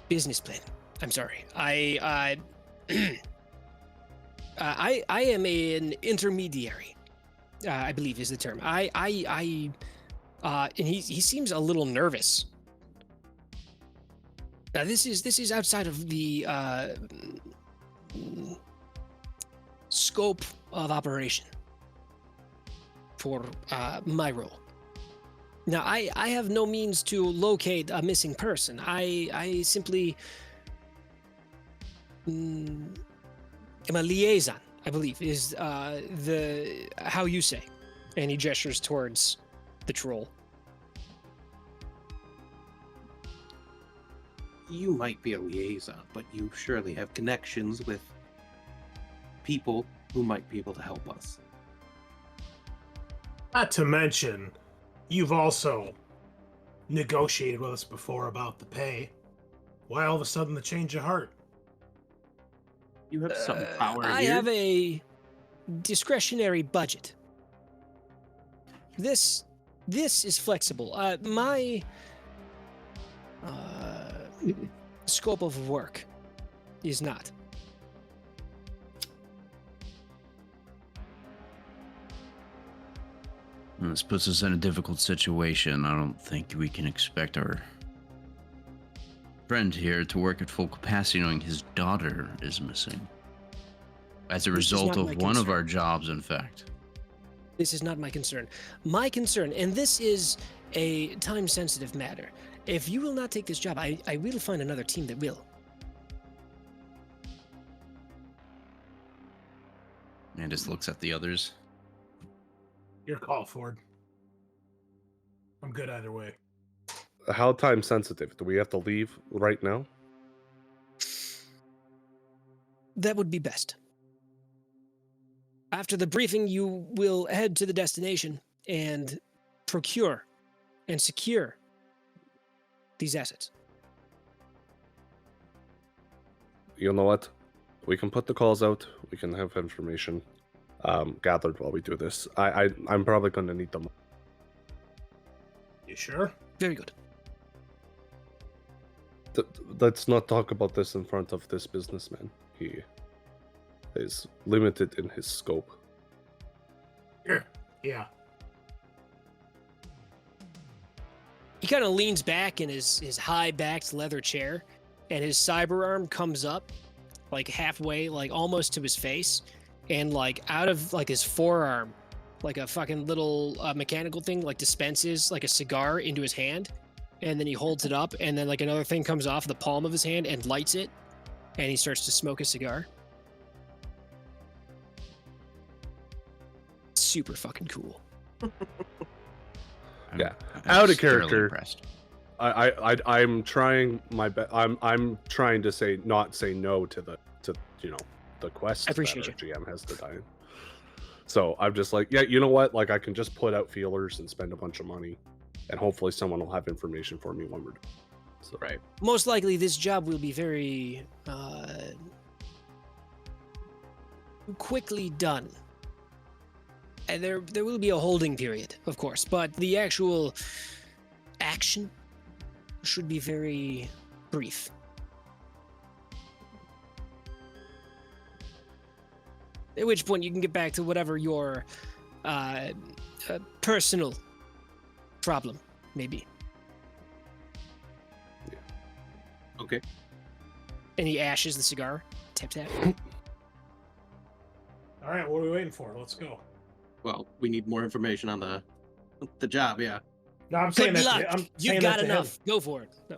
business plan. I'm sorry. I am an intermediary. I believe is the term. And he seems a little nervous. Now this is outside of the scope of operation for my role. Now I have no means to locate a missing person. I simply am a liaison, I believe, is the how you say. And he gestures towards the troll. You might be a liaison, but you surely have connections with people who might be able to help us. Not to mention, you've also negotiated with us before about the pay. Why all of a sudden the change of heart? You have some power I here. have a discretionary budget. This is flexible. My scope of work is not. This puts us in a difficult situation. I don't think we can expect our friend here to work at full capacity knowing his daughter is missing. As a This is result not my of one of concern. our jobs, in fact. This is not my concern. My concern, and this is a time-sensitive matter. If you will not take this job, I will find another team that will. And just looks at the others. Your call, Ford. I'm good either way. How time sensitive? Do we have to leave right now? That would be best. After the briefing, you will head to the destination and procure and secure these assets. You know what? We can put the calls out. We can have information gathered while we do this. I'm probably going to need them. You sure? Very good. Let's not talk about this in front of this businessman. He is limited in his scope. Yeah. He kind of leans back in his high-backed leather chair, and his cyber arm comes up, like halfway, like almost to his face, and like out of like his forearm, like a fucking little mechanical thing, like dispenses like a cigar into his hand, and then he holds it up, and then like another thing comes off the palm of his hand and lights it, and he starts to smoke a cigar. Super fucking cool. Yeah. I'm Out of thoroughly character. impressed. I'm trying my best. I'm trying to not say no to the quest I appreciate that our GM has to die in. So I'm just like, yeah, you know what? Like I can just put out feelers and spend a bunch of money, and hopefully someone will have information for me when we're done. So, Right. Most likely, this job will be very quickly done. And there will be a holding period, of course, but the actual action should be very brief. At which point you can get back to whatever your personal problem may be. Okay. And he ashes the cigar. Tap, tap. All right, what are we waiting for? Let's go. Well, we need more information on the job. Yeah. No, I'm saying Good that. luck. I'm You saying got that to enough. him. Go for it. No.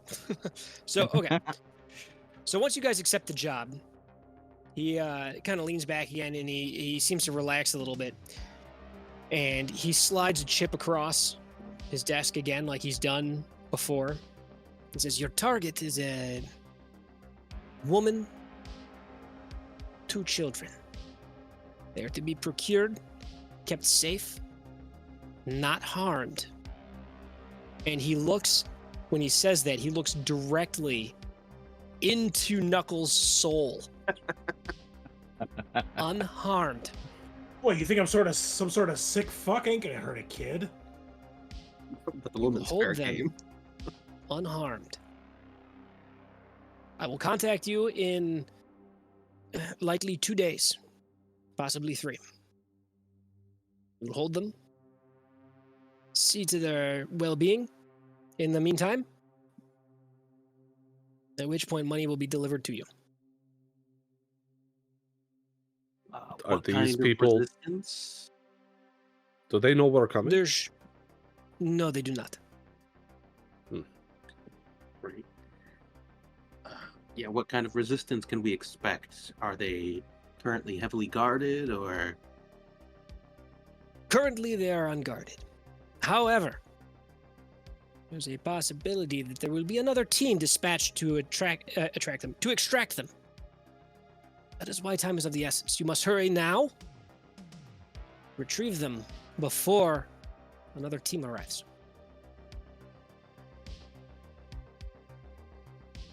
So, okay. So once you guys accept the job, he kind of leans back again, and he seems to relax a little bit. And he slides a chip across his desk again, like he's done before. He says, "Your target is a woman, 2 children. They are to be procured, kept safe, not harmed." And he looks, when he says that, he looks directly into Knuckles' soul. Unharmed. What, you think I'm some sort of sick fuck? Ain't gonna hurt a kid. But the woman's Hold fair them. game. Unharmed. I will contact you in likely 2 days, possibly 3. We'll hold them, see to their well-being in the meantime, at which point money will be delivered to you. Are What these kind of people- resistance? do they know we're coming? There's... No, they do not. Right. Yeah. What kind of resistance can we expect? Are they currently heavily guarded, or? Currently, they are unguarded. However, there's a possibility that there will be another team dispatched to extract them. That is why time is of the essence. You must hurry now. Retrieve them before another team arrives.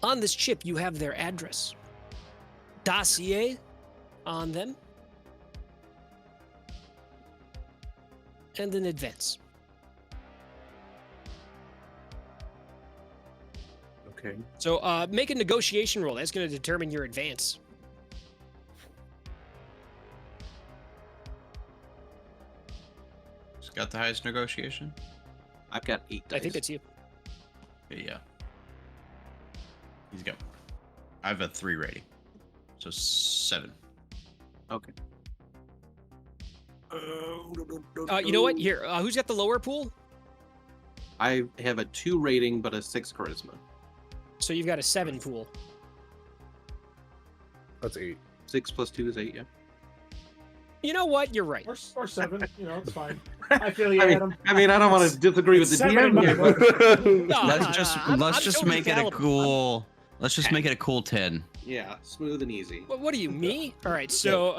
On this chip, you have their address, dossier on them, and an advance. Okay. So make a negotiation roll. That's going to determine your advance. Who's got the highest negotiation? I've got 8 dice. I think that's you. Yeah. He's got. I have a 3 rating. So 7. Okay. You know what? Here, who's got the lower pool? I have a 2 rating, but a 6 charisma. So you've got a 7 pool. That's 8. 6 plus 2 is 8, yeah. You know what? You're right. Or 7, it's fine. I feel you, I Adam. mean, I don't want to disagree with the It's DM here, 7 but No, Let's I'm just totally make it a fallible. cool. Let's just make it a cool 10. yeah, smooth and easy. What are you, me? All right, so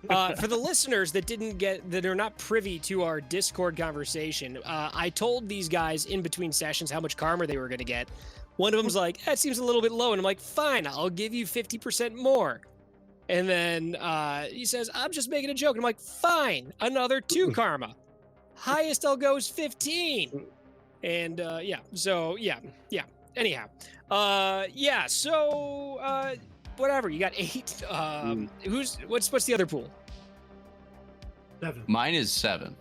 for the listeners that are not privy to our Discord conversation, I told these guys in between sessions how much karma they were going to get. One of them's like, that seems a little bit low, and I'm like, fine, I'll give you 50% more. And then he says, I'm just making a joke. And I'm like, fine, another 2 karma. Highest I'll go is 15. And anyhow, whatever. You got 8. What's the other pool? 7. Mine is 7.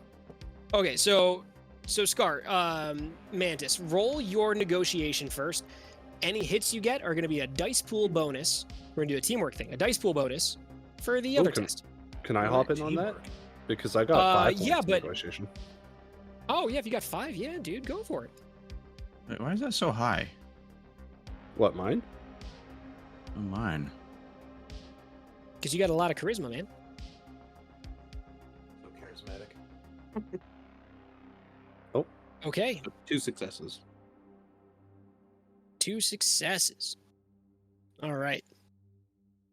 Okay, so Scar, Mantis, roll your negotiation first. Any hits you get are going to be a dice pool bonus. We're going to do a teamwork thing. A dice pool bonus for the other test. Can I hop in on that? Because I got 5 points in negotiation. Oh, yeah, if you got 5, yeah, dude, go for it. Wait, why is that so high? What, mine? Oh, mine. Because you got a lot of charisma, man. So charismatic. Okay, 2 successes. 2 successes. All right.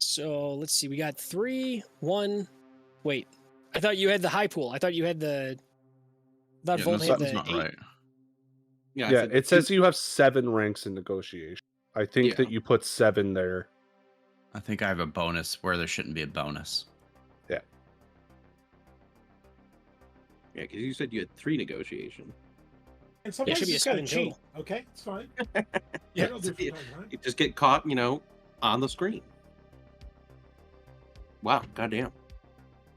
So let's see. We got 3, 1. Wait, I thought you had the high pool. I thought you had the. I thought Volt had something's the not 8. right. Yeah, Yeah, it says you have 7 ranks in negotiation. I think Yeah. that you put 7 there. I think I have a bonus where there shouldn't be a bonus. Yeah, because you said you had 3 negotiation. And sometimes should be you a just gotta 7 cheat, total. okay? It's fine. Yeah, That'll do from time to time. You just get caught, on the screen. Wow, goddamn.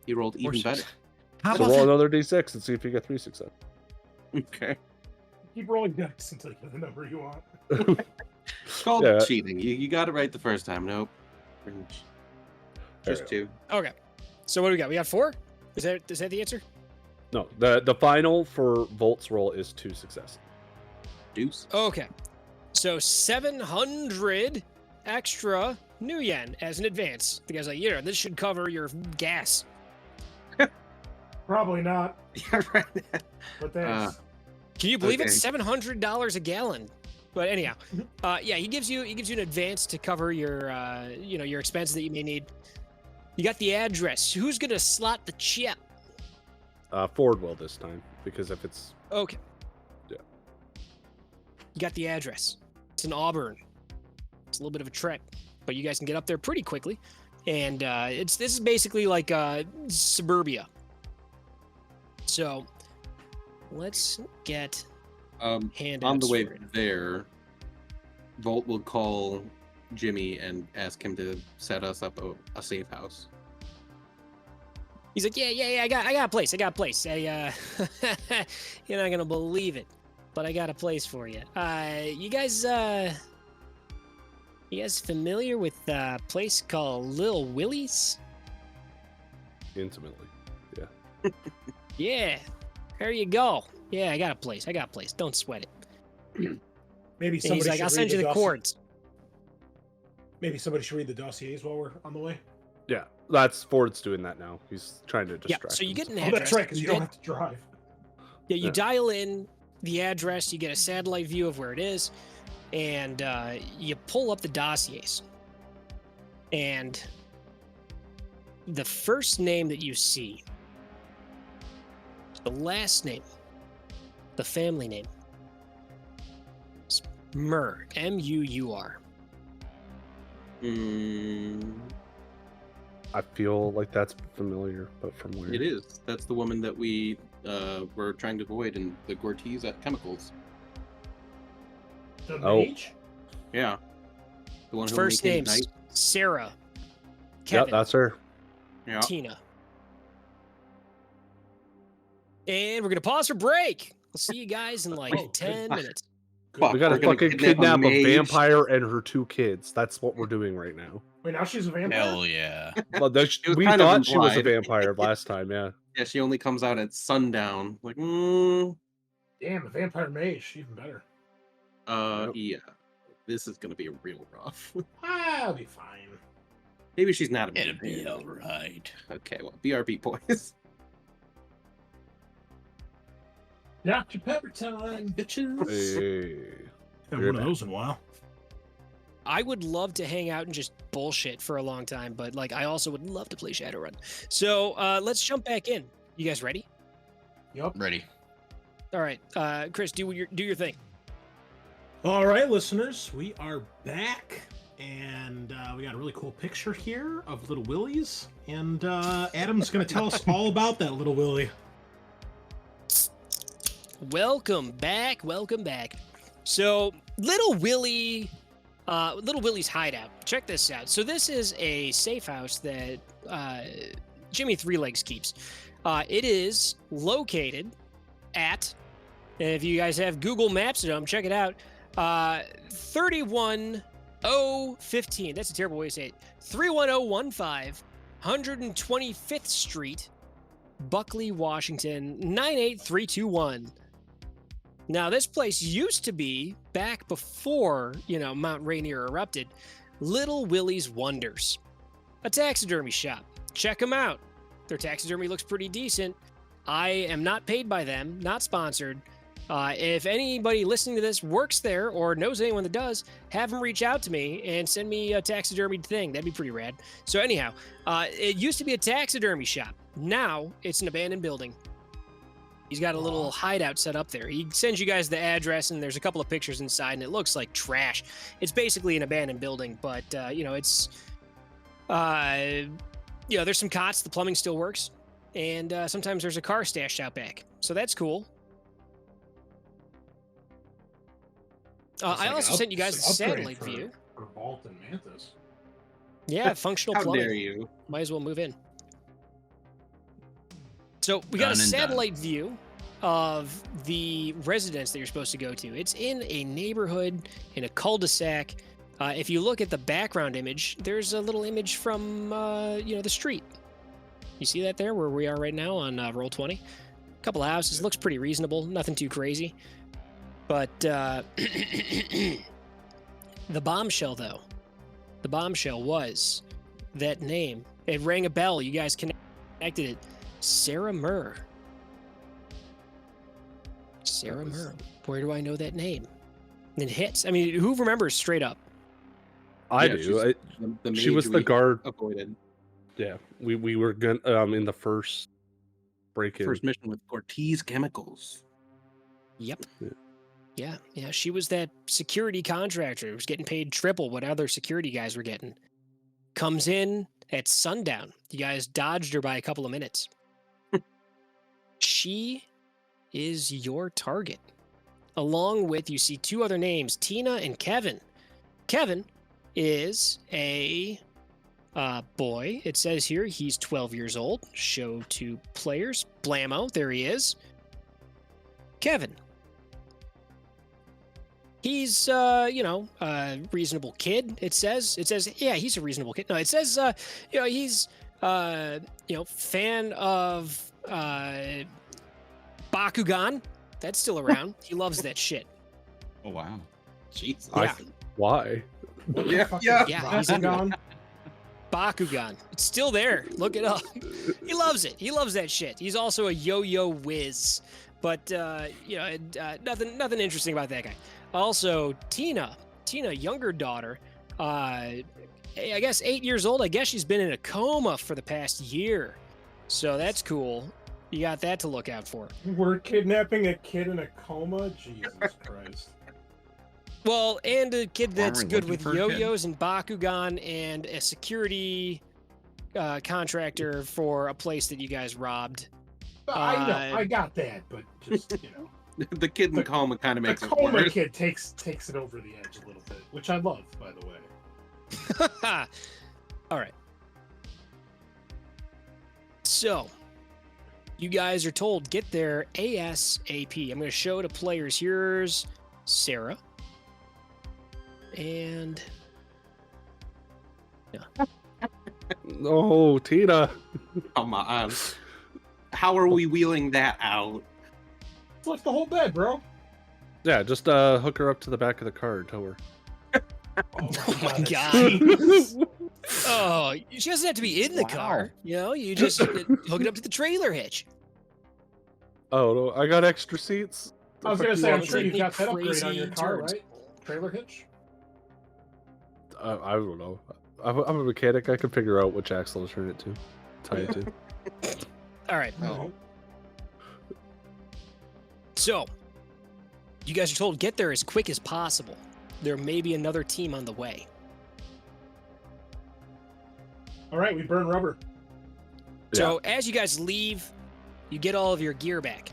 You rolled even better. How So about roll that? another d6 and see if you get 3 success. Okay. Keep rolling dice until you get the number you want. It's called Yeah. cheating. You got it right the first time. Nope. There Just we 2. Okay. So what do we got? We got 4? Is that the answer? No, the final for Volt's roll is 2 success. Deuce. Okay. So 700 extra new yen as an advance. The guy's like, yeah, this should cover your gas. Probably not, Yeah, right. but thanks. Can you believe Okay. it's $700 a gallon? But anyhow, yeah, he gives you an advance to cover your your expenses that you may need. You got the address. Who's gonna slot the chip? Ford will this time, because if it's... Okay. Yeah. You got the address. It's in Auburn. It's a little bit of a trek, but you guys can get up there pretty quickly. And this is basically like suburbia. So let's get handouts. On the way for it. there, Volt will call Jimmy and ask him to set us up a safe house. He's like, yeah, I got a place. You're not gonna believe it, but I got a place for you. You guys familiar with a place called Lil Willie's? Intimately. Yeah, there you go. Yeah, I got a place. Don't sweat it. Maybe And somebody he's like, should I'll send read you the dossier- cords. Maybe somebody should read the dossiers while we're on the way. Yeah, that's Ford's doing that now. He's trying to Yeah, distract so you get an Oh, address. that's right, because you get- don't have to drive. Yeah, you Yeah. dial in the address, you get a satellite view of where it is, and you pull up the dossiers. And the first name that you see, the last name, the family name, is Murr, M-U-U-R. I feel like that's familiar, but from where? It is. That's the woman that we were trying to avoid in the Gortese at Chemicals. The Oh. mage? Yeah. The one who First only came names, night. Sarah, Yep, Kevin, that's her. Yeah. Tina. And we're going to pause for break. I'll see you guys in like Oh, 10 good. minutes. Fuck, We gotta we're gonna fucking kidnap a kidnap a mage. vampire and her 2 kids. That's what we're doing right now. Wait, now she's a vampire? Hell yeah. Well, It was we kind of thought she was a implied. vampire last time, yeah. Yeah, she only comes out at sundown. Like, Damn, a vampire mage, even better. Yep. yeah. This is gonna be real rough. I'll be fine. Maybe she's not a It'll be vampire. alright. Okay, well, BRB boys. Dr. Pepper time, bitches. Hey. Haven't one of those in a while. I would love to hang out and just bullshit for a long time, but like I also would love to play Shadowrun. So let's jump back in. You guys ready? Yup. Ready. All right, Chris, do your thing. All right, listeners, we are back, and we got a really cool picture here of Little Willies, and Adam's going to tell us all about that Little Willie. Welcome back. Welcome back. So Little Willie's hideout. Check this out. So this is a safe house that Jimmy Three Legs keeps. It is located at, if you guys have Google Maps at home, check it out. 31015. That's a terrible way to say it. 31015, 125th Street, Buckley, Washington, 98321. Now, this place used to be, back before, Mount Rainier erupted, Little Willie's Wonders, a taxidermy shop. Check them out. Their taxidermy looks pretty decent. I am not paid by them, not sponsored. If anybody listening to this works there or knows anyone that does, have them reach out to me and send me a taxidermied thing. That'd be pretty rad. So anyhow, it used to be a taxidermy shop. Now it's an abandoned building. He's got a little hideout set up there. He sends you guys the address, and there's a couple of pictures inside, and it looks like trash. It's basically an abandoned building, but it's there's some cots. The plumbing still works, and sometimes there's a car stashed out back. So that's cool. I also sent you guys a satellite view. For Vault and Mantis. Yeah, functional How plumbing. dare you? Might as well move in. So we got a Done and satellite view of the residence that you're supposed to go to. It's in a neighborhood in a cul-de-sac. If you look at the background image, there's a little image from the street. You see that there, where we are right now on roll 20? A couple of houses, looks pretty reasonable, nothing too crazy. But the bombshell, though, the bombshell was that name. It rang a bell. You guys connected it. Sarah Murr. Sarah Murr. Where do I know that name? It hits. I mean, who remembers straight up? I Yeah, do. The She was mage the we guard. avoided. Yeah, we were gonna in the first break-in. First mission with Ortiz Chemicals. Yep. Yeah. Yeah. She was that security contractor who was getting paid triple what other security guys were getting. Comes in at sundown. You guys dodged her by a couple of minutes. She is your target. Along with, you see two other names, Tina and Kevin. Kevin is a boy. It says here he's 12 years old. Show to players. Blammo, there he is. Kevin. He's, reasonable kid. It says, yeah, he's a reasonable kid. No, it says, he's, fan of, Bakugan. That's still around. He loves that shit. Oh, wow. Jesus. Yeah. Why? Yeah. Yeah, he's into Bakugan. It's still there. Look it up. He loves it. He loves that shit. He's also a yo-yo whiz. But, nothing interesting about that guy. Also, Tina, younger daughter, I guess 8 years old. I guess she's been in a coma for the past year. So that's cool. You got that to look out for. We're kidnapping a kid in a coma? Jesus Christ. Well, and a kid that's Aren't we good looking with for a kid? yo-yos and Bakugan and a security contractor for a place that you guys robbed. I know, I got that, but just, The kid in coma kind of the makes it coma worse. kid takes it over the edge a little bit, which I love, by the way. All right. So, you guys are told, get there ASAP. I'm going to show to players. Here's Sarah. And No, Tina. Come on. How are we wheeling that out? Flip the whole bed, bro. Yeah, just hook her up to the back of the car and tow her. Oh my that's God. genius. Oh, she doesn't have to be in the car. You know, you just hook it up to the trailer hitch. Oh no, I got extra seats. I was The gonna fuck say, you I'm want sure me you've Any got that upgrade on your crazy car, turns. right? Trailer hitch. I don't know. I'm a mechanic. I can figure out which axle to turn it to, tie it to. All right. Oh. So, you guys are told get there as quick as possible. There may be another team on the way. All right, we burn rubber. So as you guys leave, you get all of your gear back.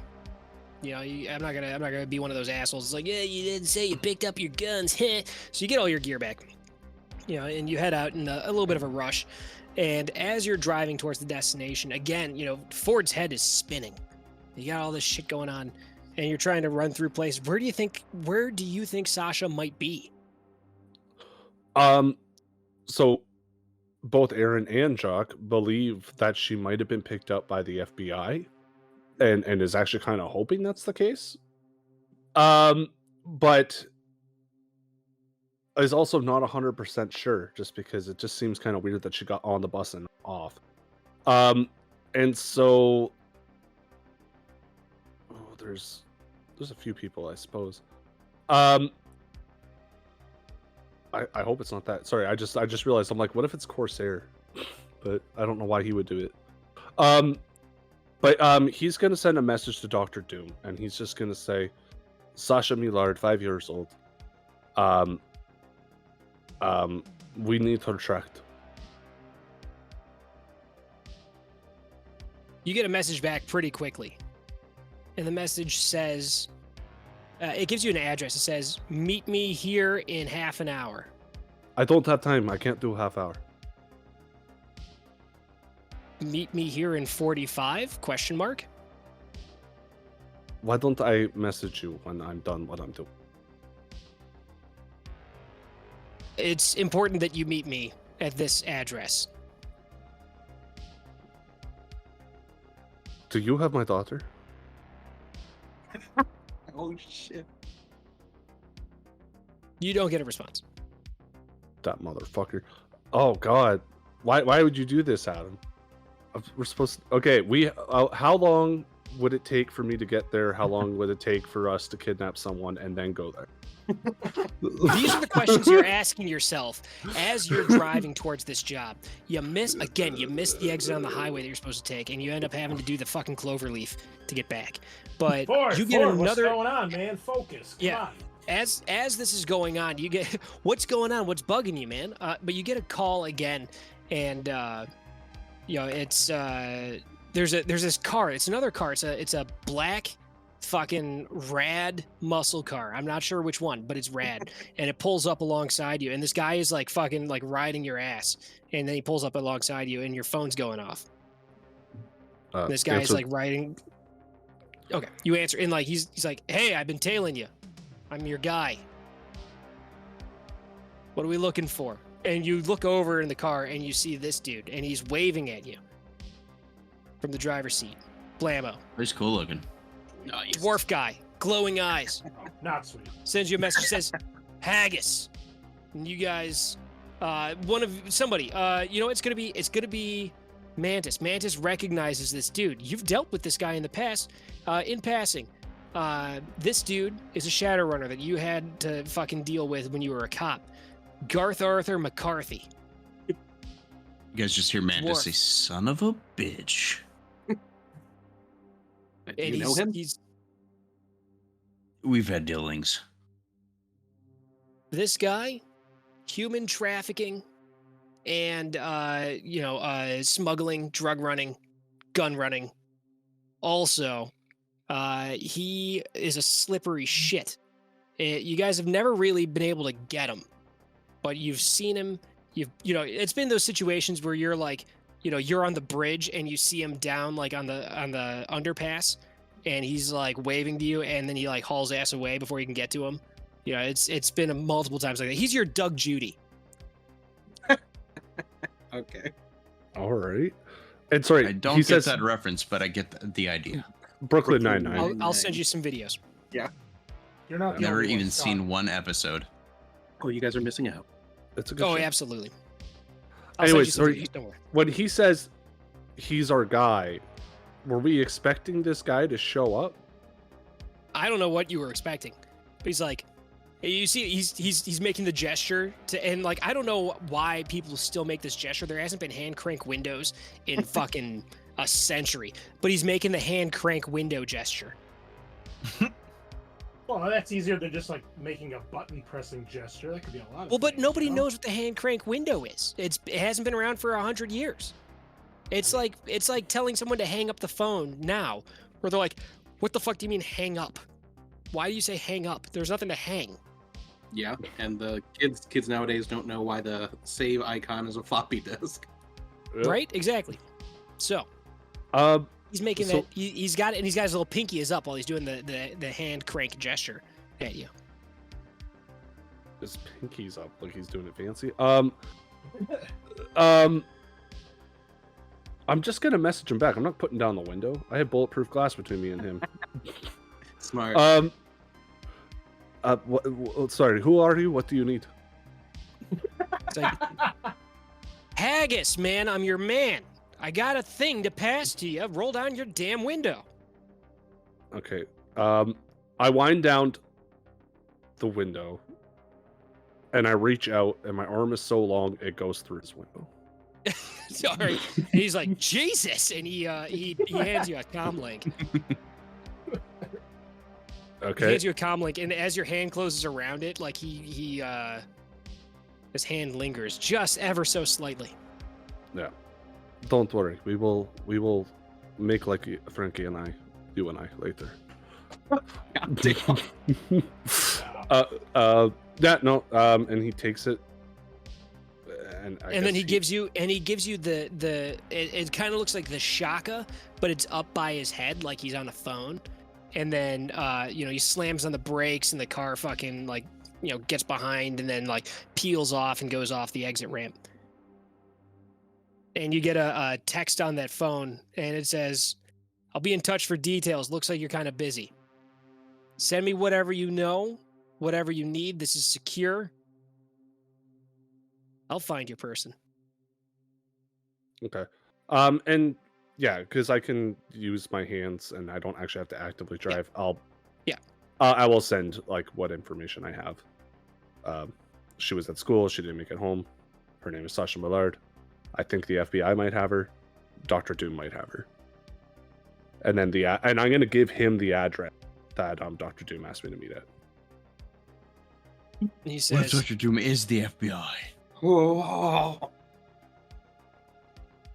You know, I'm not gonna be one of those assholes. It's like, yeah, you didn't say you picked up your guns. So you get all your gear back. You know, and you head out in a little bit of a rush. And as you're driving towards the destination, again, you know, Ford's head is spinning. You got all this shit going on, and you're trying to run through places. Where do you think Sasha might be? So both Aaron and Jock believe that she might have been picked up by the FBI, and is actually kind of hoping that's the case. But is also not 100% sure, just because it just seems kind of weird that she got on the bus and off. And so, there's a few people, I suppose. I hope it's not that. Sorry, I just realized, I'm like, what if it's Corsair? But I don't know why he would do it. But he's gonna send a message to Dr. Doom, and he's just gonna say, Sasha Millard, 5 years old. We need her tracked. You get a message back pretty quickly. And the message says, it gives you an address. It says, meet me here in half an hour. I don't have time. I can't do half hour. Meet me here in 45? Question mark. Why don't I message you when I'm done what I'm doing? It's important that you meet me at this address. Do you have my daughter? Oh shit. You don't get a response. That motherfucker. Oh God. Why would you do this, Adam? We're supposed to... Okay, how long would it take for me to get there? How long would it take for us to kidnap someone and then go there? These are the questions you're asking yourself as you're driving towards this job. You miss the exit on the highway that you're supposed to take, and you end up having to do the fucking cloverleaf to get back. But Ford, you get Ford, another. what's going on, man? Focus. Come on. As this is going on, you get what's going on, what's bugging you, man. But you get a call again, and you know it's there's this car. It's another car. It's a black fucking rad muscle car. I'm not sure which one, but it's rad. And it pulls up alongside you, and this guy is like fucking like riding your ass, and then he pulls up alongside you, and your phone's going off. And this guy is like riding. Okay, you answer, and like he's like, hey, I've been tailing you. I'm your guy. What are we looking for? And you look over in the car and you see this dude, and he's waving at you from the driver's seat. Blammo. He's cool looking. Nice. Dwarf guy, glowing eyes. Not sweet. Sends you a message, says, Haggis. And you guys, you know, it's gonna be Mantis. Mantis recognizes this dude. You've dealt with this guy in the past. In passing, this dude is a Shadowrunner that you had to fucking deal with when you were a cop. Garth Arthur McCarthy. You guys just hear Mantis Dwarf. say, son of a bitch. Do you know him? We've had dealings. This guy, human trafficking, and smuggling, drug running, gun running. Also, he is a slippery shit. You guys have never really been able to get him, but you've seen him. It's been those situations where you're like, you're on the bridge and you see him down like on the underpass, and he's like waving to you, and then he like hauls ass away before you can get to him. It's been multiple times like that. He's your Doug Judy. Okay. All right. And sorry, I don't he get says that reference, but I get the idea. Brooklyn Brooklyn Nine-Nine. I'll send you some videos. You're not I've the never only one, even Scott. seen one episode. Oh, you guys are missing out. It's a good Oh, show. absolutely. I'll Anyways, send you sorry. some videos. Don't worry. When he says he's our guy, were we expecting this guy to show up? I don't know what you were expecting, but he's like, you see, he's making the gesture to, and like, I don't know why people still make this gesture. There hasn't been hand crank windows in fucking a century, but he's making the hand crank window gesture. Well, that's easier than just like making a button pressing gesture. That could be a lot of Well, but things, nobody you know? knows what the hand crank window is. It hasn't been around for 100 years. It's like telling someone to hang up the phone now, where they're like, "What the fuck do you mean hang up? Why do you say hang up? There's nothing to hang." Yeah, and the kids nowadays don't know why the save icon is a floppy disk. Yep. Right? Exactly. So he's making So- that. He's got it, and he's got his little pinky is up while he's doing the hand crank gesture at you. His pinky's up, like he's doing it fancy. I'm just gonna message him back. I'm not putting down the window. I have bulletproof glass between me and him. Smart. Sorry, who are you? What do you need? It's like, Haggis, man, I'm your man. I got a thing to pass to you. Roll down your damn window. Okay. I wind down the window, and I reach out, and my arm is so long it goes through his window. Sorry. And he's like, Jesus, and he hands you a comm link. He Okay. hands you a comm link, and as your hand closes around it, like his hand lingers just ever so slightly. Don't worry. We will make like Frankie and I, you and I later. God damn. Yeah. No. And he takes it. And Then he gives you the it kind of looks like the shaka, but it's up by his head like he's on a phone. And then he slams on the brakes and the car fucking like gets behind and then like peels off and goes off the exit ramp. And you get a text on that phone and it says, "I'll be in touch for details. Looks like you're kind of busy. Send me whatever you know, whatever you need. This is secure. I'll find your person." Okay. And yeah, because I can use my hands and I don't actually have to actively drive. I will send like what information I have. She was at school. She didn't make it home. Her name is Sasha Millard. I think the FBI might have her. Dr. Doom might have her. And then and I'm gonna give him the address that Dr. Doom asked me to meet at. And he What if says, Dr. Doom is the FBI? Whoa.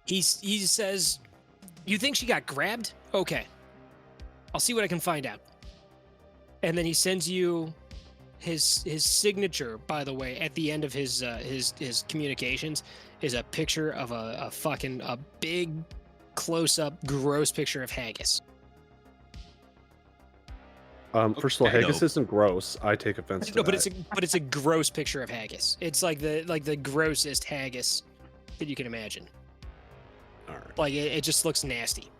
he says, "You think she got grabbed? Okay. I'll see what I can find out." And then he sends you his signature, by the way, at the end of his communications is a picture of a big close-up gross picture of haggis. First of all, Okay. haggis isn't gross. I take offense to No, that. but it's a gross picture of haggis. It's like the grossest haggis that you can imagine. All right. Like it just looks nasty.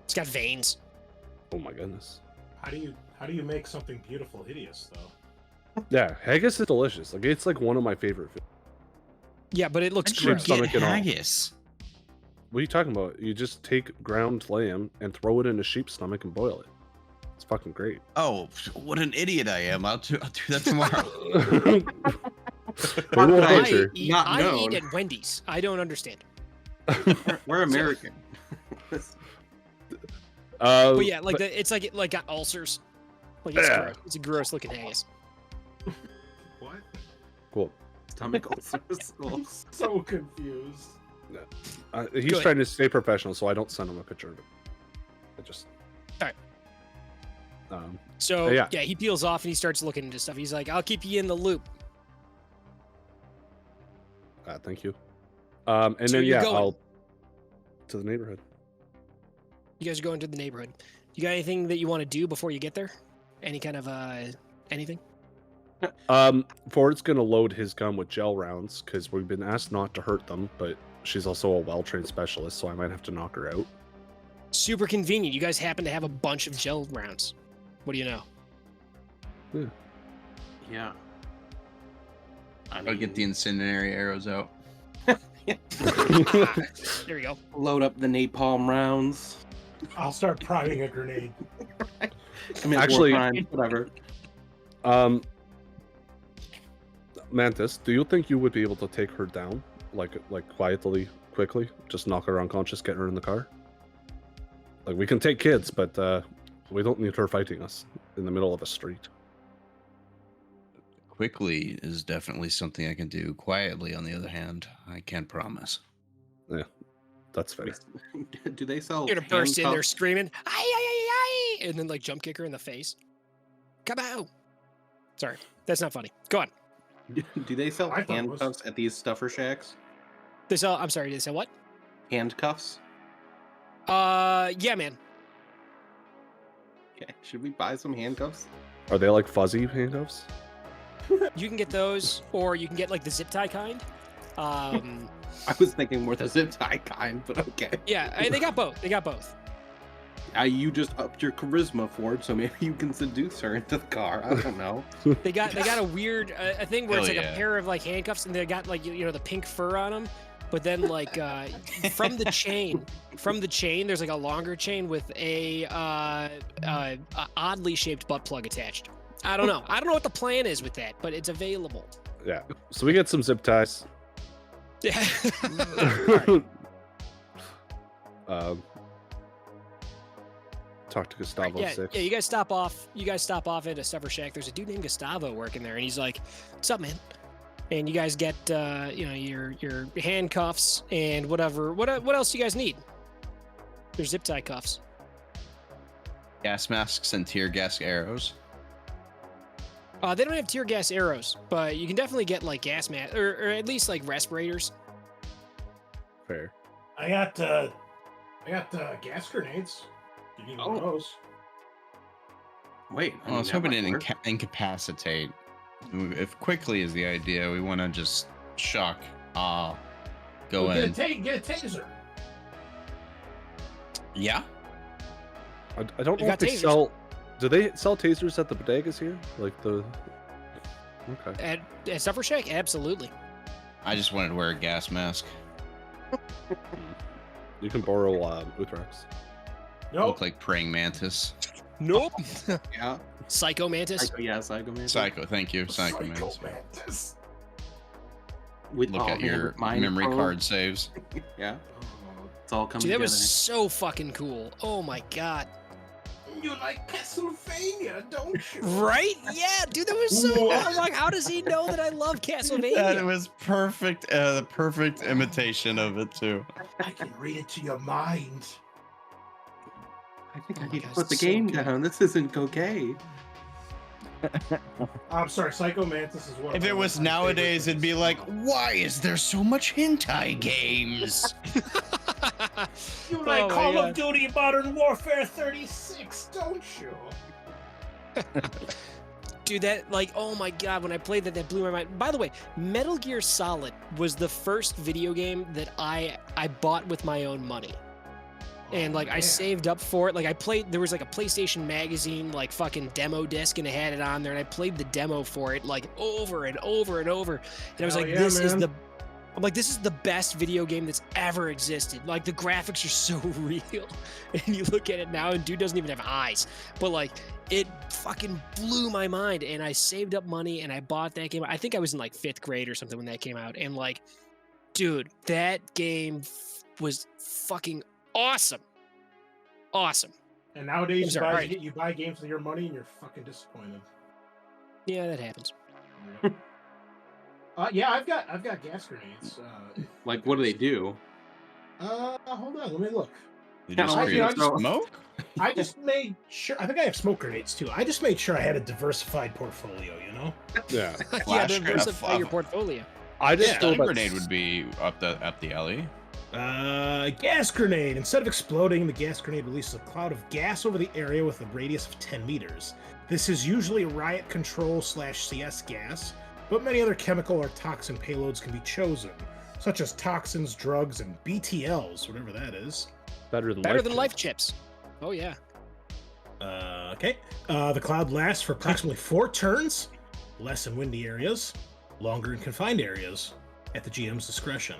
It's got veins. Oh my goodness. How do you make something beautiful hideous though? Yeah, haggis is delicious. Like it's like one of my favorite foods. Yeah, but it looks How'd you gross. stomach get and all. haggis? What are you talking about? You just take ground lamb and throw it in a sheep's stomach and boil it. It's fucking great. Oh, what an idiot I am! I'll do that tomorrow. We won't I venture. eat, Not I known. eat at Wendy's. I don't understand. We're American. But yeah, like it's like got ulcers. Like it's Yeah. gross. It's a gross looking haggis. What? Cool. Stomach ulcers. So confused. He's Good. trying to stay professional, so I don't send him a picture of it. I just. Alright. Um, So Yeah. yeah, he peels off and he starts looking into stuff. He's like, "I'll keep you in the loop." thank you. And So then you're yeah, going. I'll to the neighborhood. You guys are going to the neighborhood. You got anything that you want to do before you get there? Any kind of anything? Ford's gonna load his gun with gel rounds because we've been asked not to hurt them, but she's also a well-trained specialist, so I might have to knock her out. Super convenient. You guys happen to have a bunch of gel rounds. What do you know? Yeah. I'll get the incendiary arrows out. There we go. Load up the napalm rounds. I'll start priming a grenade. Commit Actually- war crimes, whatever. Mantis, do you think you would be able to take her down, like quietly, quickly, just knock her unconscious, get her in the car? Like, we can take kids, but we don't need her fighting us in the middle of a street. Quickly is definitely something I can do. Quietly, on the other hand, I can't promise. That's fair. Do they sell? You're gonna burst in there handcuffs? screaming, "Ay, ay, ay, ay," and then like jump kick her in the face. Come out. Sorry, that's not funny. Go on. Do they sell I thought it was- handcuffs at these stuffer shacks? They sell. I'm sorry. They sell what? Handcuffs? Yeah, man. Okay. Should we buy some handcuffs? Are they like fuzzy handcuffs? You can get those, or you can get like the zip tie kind. I was thinking more the zip tie kind, but okay. Yeah, they got both. They got both. You just upped your charisma for it, so maybe you can seduce her into the car. I don't know. They got a weird a thing where it's Hell like yeah. a pair of like handcuffs, and they got like you know the pink fur on them. But then like from the chain, there's like a longer chain with a oddly shaped butt plug attached. I don't know. I don't know what the plan is with that, but it's available. Yeah. So we get some zip ties. Yeah. Talk to Gustavo Yeah, 6. yeah, you guys stop off at a Stuffer Shack. There's a dude named Gustavo working there, and he's like, "What's up, man?" And you guys get your handcuffs and whatever. What else do you guys need? There's zip tie cuffs. Gas masks and tear gas arrows. They don't have tear gas arrows, but you can definitely get like gas mask or at least like respirators. Fair. I got gas grenades. You need one of Oh. those. Wait. I was hoping to incapacitate. If quickly is the idea, we want to just shock. Go Well, in. get a taser. Yeah. I don't You know got if they tasers. sell. Do they sell tasers at the bodegas here? Like the. Okay. At Stuffer Shack, absolutely. I just wanted to wear a gas mask. You can borrow Uthrax. Nope. Look like praying mantis. Nope. Yeah. Psycho Mantis. Psycho Man. Psycho, thank you. Psycho mantis. Mantis. With Look at your memory card saves. Yeah. It's all coming Dude, that together. was so fucking cool. Oh my god. You like Castlevania, don't you? Right? Yeah, dude, that was so. I'm like, how does he know that I love Castlevania? was perfect. The perfect imitation of it too. I can read it to your mind. I think Oh I my need to God, put the it's so game good. down. This isn't okay. I'm sorry, Psycho Mantis is one. If of it my was all-time nowadays, favorite it'd be things. like, why is there so much hentai games? You like Oh my Call God. of Duty Modern Warfare 36, don't you? Dude, that like, oh my god, when I played that, that blew my mind. By the way, Metal Gear Solid was the first video game that I bought with my own money. And like I man. saved up for it. Like I played, there was like a PlayStation magazine, like fucking demo disc, and it had it on there, and I played the demo for it like over and over and over. And I was Hell like, yeah, this is man. the I'm like, this is the best video game that's ever existed. Like the graphics are so real. And you look at it now and dude doesn't even have eyes. But like it fucking blew my mind. And I saved up money and I bought that game. I think I was in like 5th grade or something when that came out. And like, dude, that game was fucking awesome. Awesome. And nowadays I'm sorry, right. you buy games with your money and you're fucking disappointed. Yeah, that happens. Yeah, I've got gas grenades. Like, what do they do? Hold on, let me look. You Yeah, just I create just- smoke? I just made sure. I think I have smoke grenades too. I just made sure I had a diversified portfolio. You know. Yeah. Yeah, Flash diversify grenade. your portfolio. I just Yeah, feel a about grenade would be up the alley. Gas grenade. Instead of exploding, the gas grenade releases a cloud of gas over the area with a radius of 10 meters. This is usually riot control / CS gas, but many other chemical or toxin payloads can be chosen, such as toxins, drugs, and BTLs, whatever that is. Better than life chips. Oh yeah. Okay. The cloud lasts for approximately 4 turns, less in windy areas, longer in confined areas, at the GM's discretion.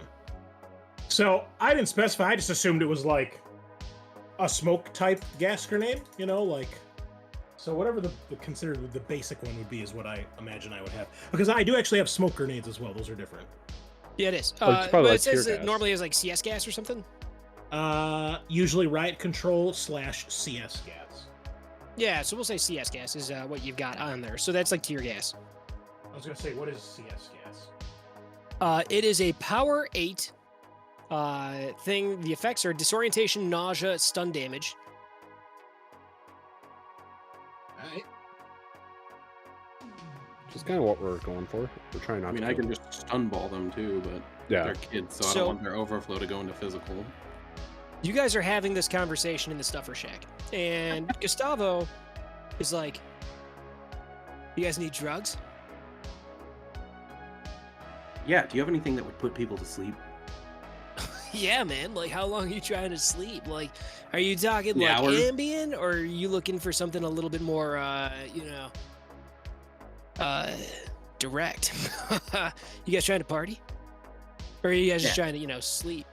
So I didn't specify. I just assumed it was like a smoke type gas grenade. You know, like. So whatever the considered the basic one would be is what I imagine I would have, because I do actually have smoke grenades as well. Those are different. Yeah, it is. Oh, it's probably but like it says tear it gas. normally is like CS gas or something. Usually riot control / CS gas. Yeah, so we'll say CS gas is what you've got on there. So that's like tear gas. I was gonna say, what is CS gas? It is a power 8 thing. The effects are disorientation, nausea, stun damage. Alright. Which is kind of what we're going for. We're trying not I mean, to I kill can them. just stun ball them too, but Yeah. they're kids, so I So- don't want their overflow to go into physical. You guys are having this conversation in the stuffer shack, and Gustavo is like, "You guys need drugs?" Yeah, do you have anything that would put people to sleep? Yeah, man. Like, how long are you trying to sleep? Like, are you talking like Hours? Ambien, or are you looking for something a little bit more, direct? You guys trying to party, or are you guys just trying to, sleep?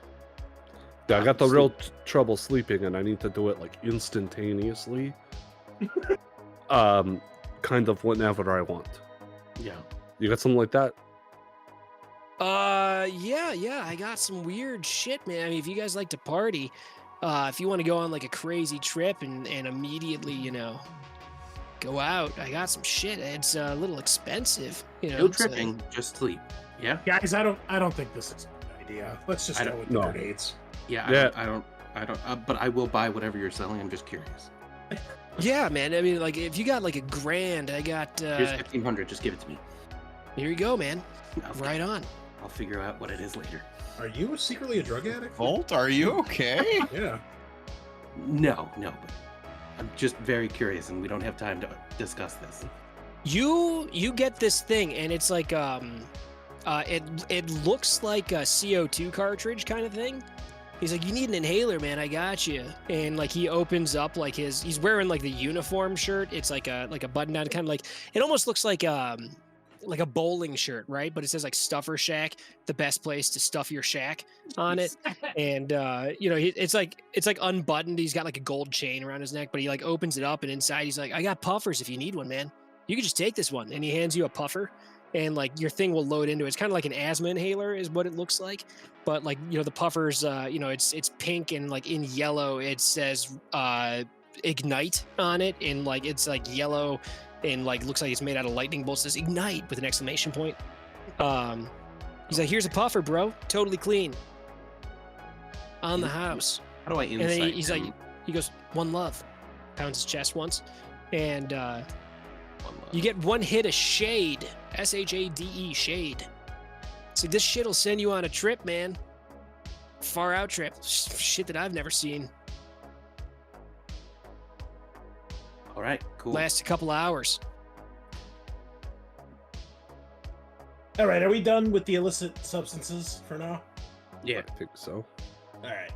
Yeah, I got the real trouble sleeping, and I need to do it like instantaneously. Kind of whenever I want. Yeah. You got something like that? Yeah. I got some weird shit, man. I mean, if you guys like to party, if you want to go on like a crazy trip and immediately, go out, I got some shit. It's a little expensive, No it's, tripping, just sleep. Yeah? Guys, I don't think this is a good idea. Let's just I go don't- with the no. grenades. Yeah, Yeah. I don't, but I will buy whatever you're selling. I'm just curious. Yeah, man. I mean, like, if you got like $1,000, I got. Here's 1,500. Just give it to me. Here you go, man. I'll, Right on. I'll figure out what it is later. Are you secretly a drug addict? Volt, are you okay? Yeah. No, but I'm just very curious, and we don't have time to discuss this. You get this thing, and it's like it looks like a CO2 cartridge kind of thing. He's like, you need an inhaler, man. I got you. And like he opens up like he's wearing like the uniform shirt. It's like a button down, kind of like it almost looks like a bowling shirt, right? But it says like Stuffer Shack, the best place to stuff your shack on it. And it's like unbuttoned. He's got like a gold chain around his neck, but he like opens it up, and inside he's like, I got puffers if you need one, man. You can just take this one. And he hands you a puffer, and like your thing will load into it. It's kind of like an asthma inhaler is what it looks like. But like, the puffers, it's pink, and like in yellow, it says ignite on it. And like, it's like yellow and like, looks like it's made out of lightning bolts. It says ignite with an exclamation point. He's like, here's a puffer, bro. Totally clean. On the house. How do I And insight then he's him? like, he goes, one love. Pounds his chest once. And One love. you get one hit of shade. SHADE, shade. So this shit'll send you on a trip, man. Far out trip. Shit that I've never seen. All right, cool. Lasts a couple hours. All right, are we done with the illicit substances for now? Yeah. I think so. All right.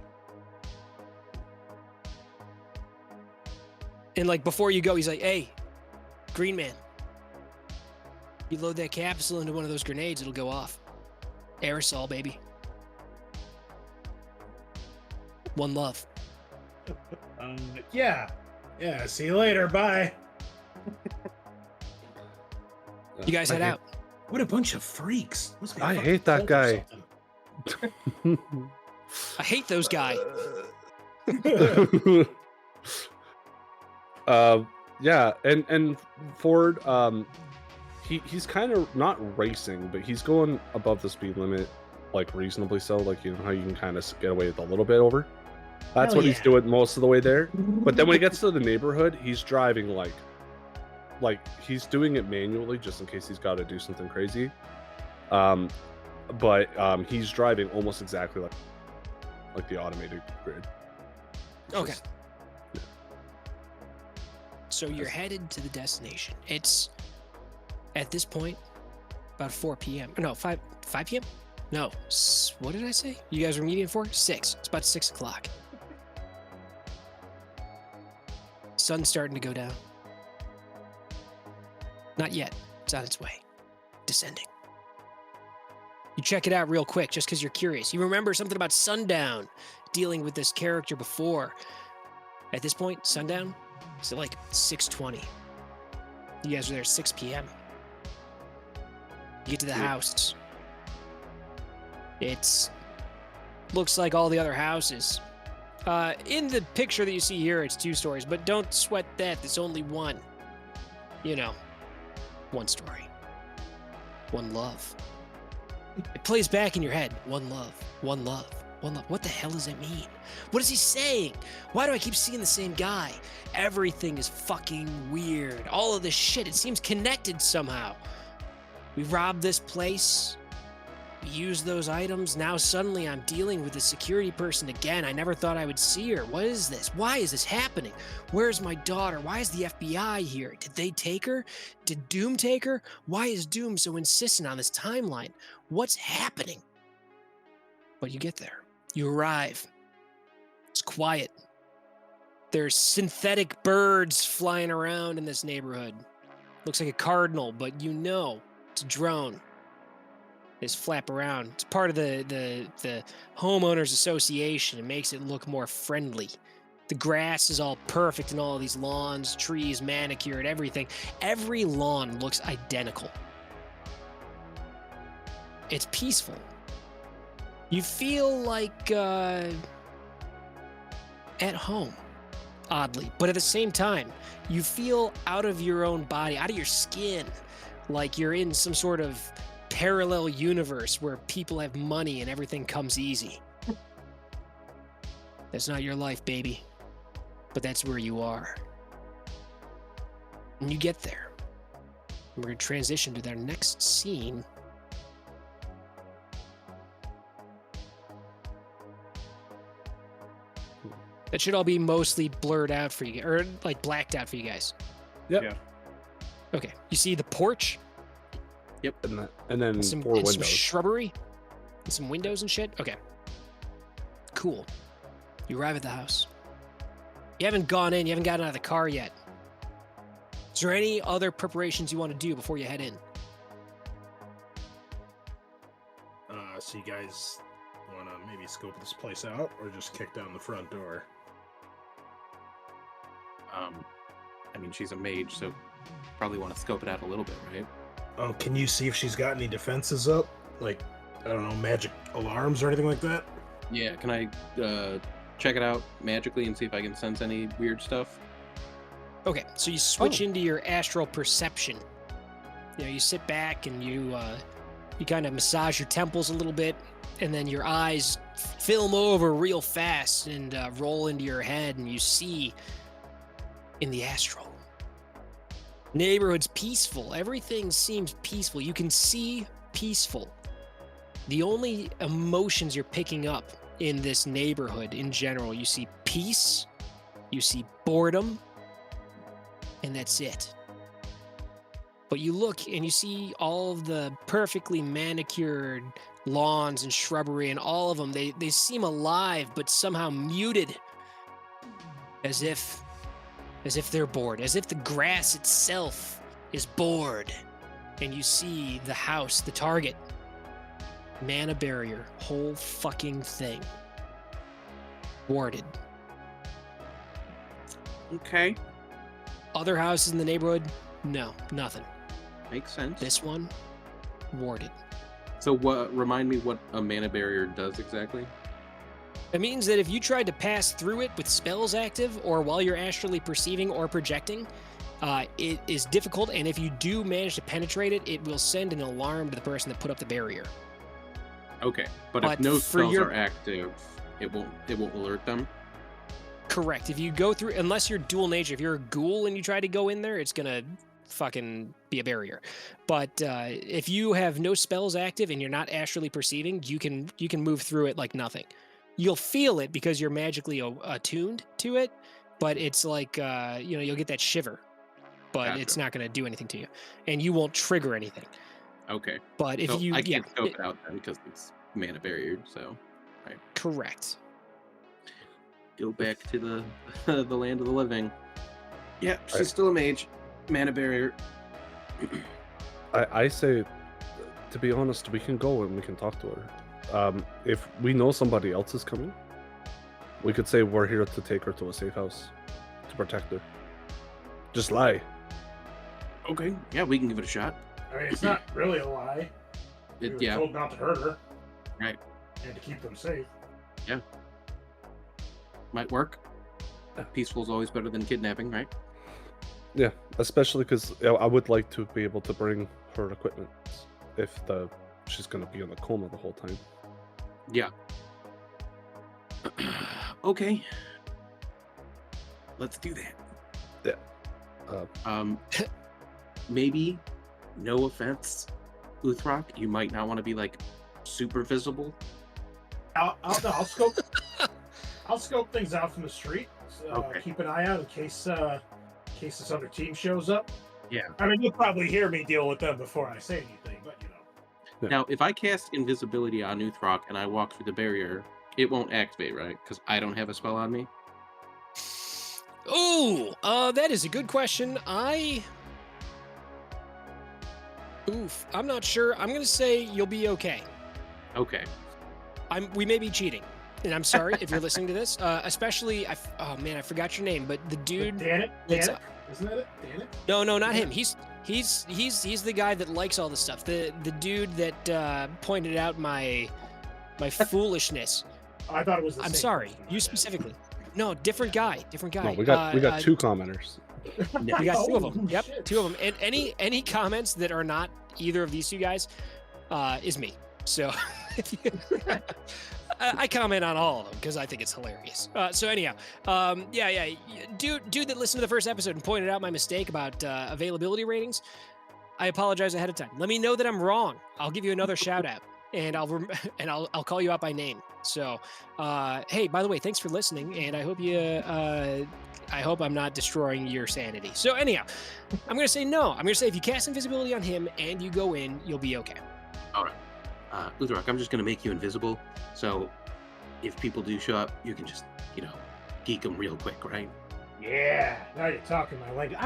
And like before you go, he's like, hey, Green Man. You load that capsule into one of those grenades, it'll go off. Aerosol, baby. One love. Yeah. See you later. Bye. You guys head out. What a bunch of freaks. Must be a I fucking hate that cult or guy. something. I hate those guys. Yeah, and Ford, he's kind of not racing, but he's going above the speed limit, like reasonably so. Like, you know how you can kind of get away with a little bit over. That's Hell what he's yeah. doing most of the way there. But then when he gets to the neighborhood, he's driving like he's doing it manually just in case he's got to do something crazy. But he's driving almost exactly like the automated grid. It's Okay. just- So you're headed to the destination. It's at this point about 4 p.m. No, 5 p.m. No, what did I say? You guys were meeting for 6. It's about 6 o'clock. Sun's starting to go down. Not yet. It's on its way. Descending. You check it out real quick just because you're curious. You remember something about sundown, dealing with this character before. At this point, sundown, it's at like 6:20. You guys are there at 6 p.m. You get to the house. It's looks like all the other houses. In the picture that you see here, it's 2 stories, but don't sweat that. There's only one. You know, one story. One love. It plays back in your head. One love. One love. One love. What the hell does that mean? What is he saying? Why do I keep seeing the same guy? Everything is fucking weird. All of this shit, it seems connected somehow. We robbed this place. We used those items. Now suddenly I'm dealing with the security person again. I never thought I would see her. What is this? Why is this happening? Where's my daughter? Why is the FBI here? Did they take her? Did Doom take her? Why is Doom so insistent on this timeline? What's happening? But you get there. You arrive. It's quiet. There's synthetic birds flying around in this neighborhood. Looks like a cardinal, but you know it's a drone. They just flap around. It's part of the homeowners association. It makes it look more friendly. The grass is all perfect in all of these lawns, trees, manicured, everything. Every lawn looks identical. It's peaceful. You feel like at home, oddly. But at the same time, you feel out of your own body, out of your skin, like you're in some sort of parallel universe where people have money and everything comes easy. That's not your life, baby. But that's where you are. And you get there. We're going to transition to their next scene. That should all be mostly blurred out for you, or like blacked out for you guys. Yep. Yeah. Okay. You see the porch? Yep. And then Some, 4 and windows. some shrubbery? And some windows and shit? Okay. Cool. You arrive at the house. You haven't gone in. You haven't gotten out of the car yet. Is there any other preparations you want to do before you head in? So you guys want to maybe scope this place out, or just kick down the front door? I mean, she's a mage, so probably want to scope it out a little bit, right? Oh, can you see if she's got any defenses up? Like, I don't know, magic alarms or anything like that? Yeah, can I check it out magically and see if I can sense any weird stuff? Okay, so you switch into your astral perception. You know, you sit back and you kind of massage your temples a little bit, and then your eyes film over real fast and roll into your head, and you see in the astral. Neighborhood's peaceful. Everything seems peaceful. You can see peaceful. The only emotions you're picking up in this neighborhood in general, you see peace, you see boredom, and that's it. But you look and you see all of the perfectly manicured lawns and shrubbery, and all of them, they seem alive, but somehow muted, as if they're bored, as if the grass itself is bored. And you see the house, the target, mana barrier, whole fucking thing, warded. Okay. Other houses in the neighborhood, no, nothing. Makes sense. This one, warded. So what? Remind me what a mana barrier does exactly. It means that if you tried to pass through it with spells active or while you're astrally perceiving or projecting, it is difficult, and if you do manage to penetrate it, it will send an alarm to the person that put up the barrier. Okay, but But if no for spells your- are active, it won't alert them. Correct. If you go through, unless you're dual nature, if you're a ghoul and you try to go in there, it's gonna fucking be a barrier. But if you have no spells active and you're not astrally perceiving, you can move through it like nothing. You'll feel it because you're magically attuned to it, but it's like you'll get that shiver, but Gotcha. it's not going to do anything to you, and you won't trigger anything. Okay. But if So you, I yeah, can't scope it out then because it's mana barrier. So correct. go back to the the land of the living. Yeah, she's Right. still a mage. Mana barrier. I say, to be honest, we can go and we can talk to her. If we know somebody else is coming, we could say we're here to take her to a safe house to protect her. Just lie. Okay. Yeah, we can give it a shot. I mean, it's not really a lie. We were Yeah. told not to hurt her. Right. And to keep them safe. Might work. Peaceful is always better than kidnapping, right? Yeah, especially because I would like to be able to bring her equipment if she's gonna be in a coma the whole time. Yeah. Okay. Let's do that. Maybe, no offense, Uthrak, you might not want to be like super visible. I'll scope. I'll scope things out from the street. Okay. Keep an eye out in case this other team shows up. Yeah. I mean, you'll probably hear me deal with them before I say anything, but you know. Yeah. Now, if I cast invisibility on Uthrak and I walk through the barrier, it won't activate, right? Because I don't have a spell on me. Oh, that is a good question. I'm not sure. I'm gonna say you'll be okay. Okay. We may be cheating, and I'm sorry if you're listening to this. Especially, oh man, I forgot your name, but the dude. Danik? that's- Danik? Isn't that it? Danik? No, not him. He's the guy that likes all this stuff. The dude that pointed out my foolishness. I thought it was the I'm same sorry, person, my you bad. specifically. No, different guy. No, we got two commenters. We got two of them. Oh, Yep, shit. two of them. And any comments that are not either of these two guys is me. So I comment on all of them because I think it's hilarious. So anyhow, yeah, dude that listened to the first episode and pointed out my mistake about availability ratings. I apologize ahead of time. Let me know that I'm wrong. I'll give you another shout out, and I'll call you out by name. So, hey, by the way, thanks for listening, and I hope I'm not destroying your sanity. So anyhow, I'm gonna say no. I'm gonna say if you cast invisibility on him and you go in, you'll be okay. All right. Uthrak, I'm just going to make you invisible. So if people do show up, you can just, geek them real quick, right? Yeah, now you're talking my language.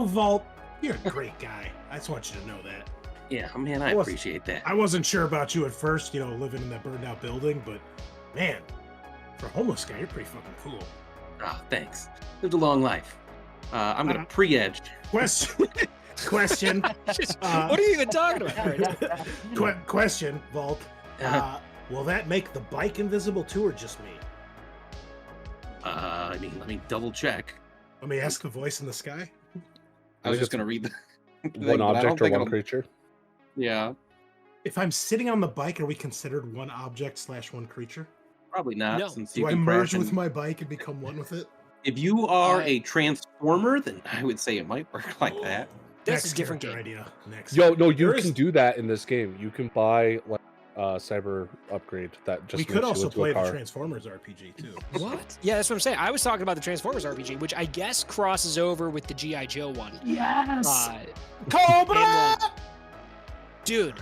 Vault, you're a great guy. I just want you to know that. Yeah, man, I appreciate that. I wasn't sure about you at first, living in that burned out building, but man, for a homeless guy, you're pretty fucking cool. Oh, thanks. Lived a long life. I'm going to pre-edge. Question. What are you even talking about? Question, Vault. Will that make the bike invisible too, or just me? Let me double check. Let me ask the voice in the sky. I was just going to read the thing, One but I don't object or think one it'll- creature. Yeah, If I'm sitting on the bike, are we considered one object / one creature? probably not. No. Since Do you I can merge crash with and- my bike and become one with it? If you are Uh, a transformer, then I would say it might work like that. That's Next a different character game. idea. Next. Yo, no, you There can is- do that in this game. You can buy like cyber upgrade that just We makes could you also into a play the car. Transformers RPG too. What? Yeah, that's what I'm saying. I was talking about the Transformers RPG, which I guess crosses over with the G.I. Joe one. Yes. Cobra! Dude.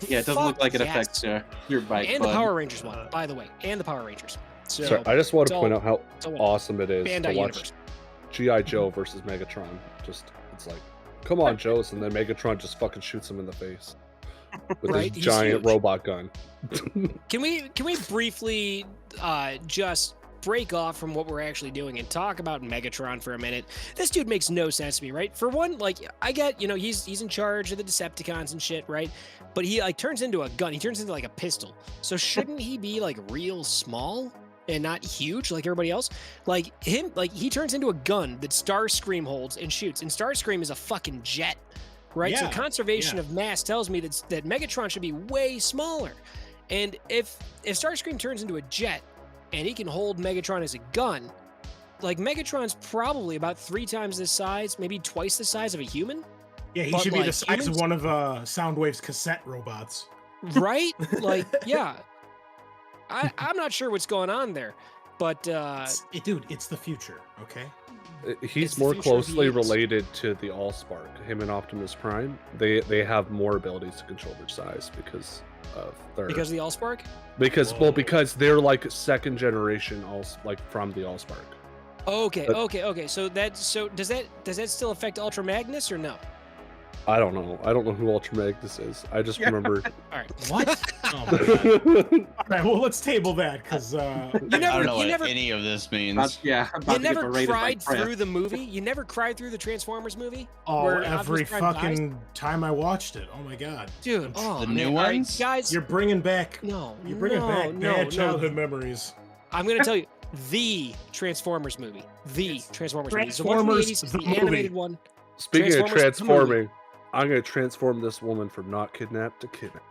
Yeah, it doesn't look fuck like it yes. affects your bike. And the bud. Power Rangers one, by the way. And the Power Rangers. So, Sorry, I just want it's to all- point out how it's all awesome it is to Bandai watch Universe. G.I. Joe versus Megatron. It's like, come on, Joes, and then Megatron just fucking shoots him in the face with Right, his he's giant huge. robot gun. Can we briefly just break off from what we're actually doing and talk about Megatron for a minute? This dude makes no sense to me, right? For one, like I get, he's in charge of the Decepticons and shit, right? But he like turns into a gun. He turns into like a pistol. So shouldn't he be like real small and not huge like everybody else? Like him, like he turns into a gun that Starscream holds and shoots. And Starscream is a fucking jet. Right, so Yeah, conservation yeah. of mass tells me that Megatron should be way smaller, and if Starscream turns into a jet and he can hold Megatron as a gun, like Megatron's probably about 3 times the size, maybe twice the size of a human, Yeah, he But, should be like, the size humans- of one of Soundwave's cassette robots. right? Like, yeah, I'm not sure what's going on there, but Dude, it's the future. Okay. He's It's the more future of closely EAs. related to the Allspark. Him and Optimus Prime, they have more abilities to control their size because of their Because of the Allspark? Whoa. because they're like second generation like from the Allspark. Okay, But- okay. So does that still affect Ultra Magnus or no? I don't know. I don't know who Ultra Magnus is. I just remember. All right. What? Oh my god. All right, well, let's table that because I don't know what never- any of this means. I'm about You to get never berated by cried Chris. through the movie? You never cried through the Transformers movie? oh, where every Optimus Prime dies? fucking time I watched it. Oh my god. Dude, oh, The man. new All right, ones? guys. You're bringing back No, you're bringing back no, bad childhood memories. I'm gonna tell you, the Transformers movie, the Transformers movie, the one Transformers, from the 80s, the the movie. animated one. Speaking of Transformers, the movie. transforming, I'm gonna transform this woman from not kidnapped to kidnapped.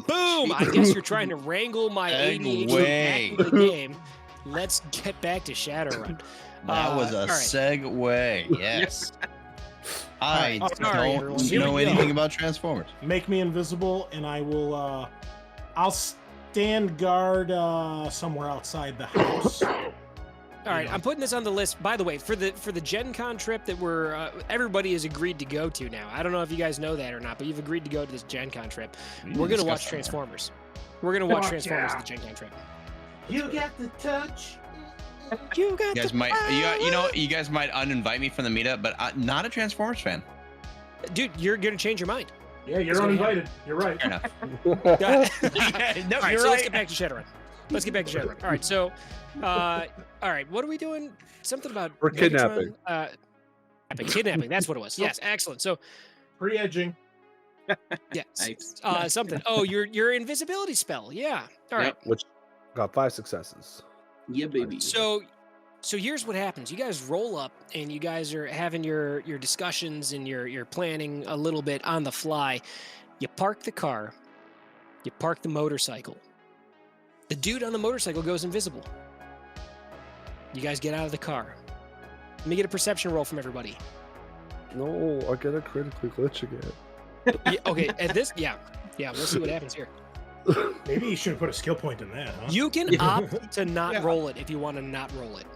Boom! I guess you're trying to wrangle my ADHD Segue. back to the game. Let's get back to Shadowrun. That was a all right. segue. Yes. I All right, sorry, everyone. don't Here know we go. anything about Transformers. Make me invisible, and I will. I'll stand guard somewhere outside the house. All right, I'm putting this on the list. By the way, for the Gen Con trip that everybody has agreed to go to now. I don't know if you guys know that or not, but you've agreed to go to this Gen Con trip. We're gonna watch Transformers. We're gonna watch Fuck Transformers yeah. at the Gen Con trip. You got the touch. You got You guys the might, power. you know, you guys might uninvite me from the meetup, but I'm not a Transformers fan. Dude, you're gonna change your mind. Yeah, you're It's gonna uninvited. You're right. Fair enough. All right, No, so you're let's right. get back to Shadowrun. Let's get back to Shadowrun. All right, so, all right, what are we doing? Something about We're kidnapping. Kidnapping. That's what it was. Yes, excellent. So, Pre-edging. yeah, Nice. something. Oh, your invisibility spell. Yeah. All right. Yep. Which got 5 successes. Yeah, baby. So here's what happens. You guys roll up and you guys are having your discussions and you're planning a little bit on the fly. You park the car. You park the motorcycle. The dude on the motorcycle goes invisible. You guys get out of the car. Let me get a perception roll from everybody. No, I get a critically glitch again. Yeah, okay, at this, yeah, we'll see what happens here. Maybe you should have put a skill point in that, huh? You can Yeah. opt to not Yeah. roll it if you want to not roll it.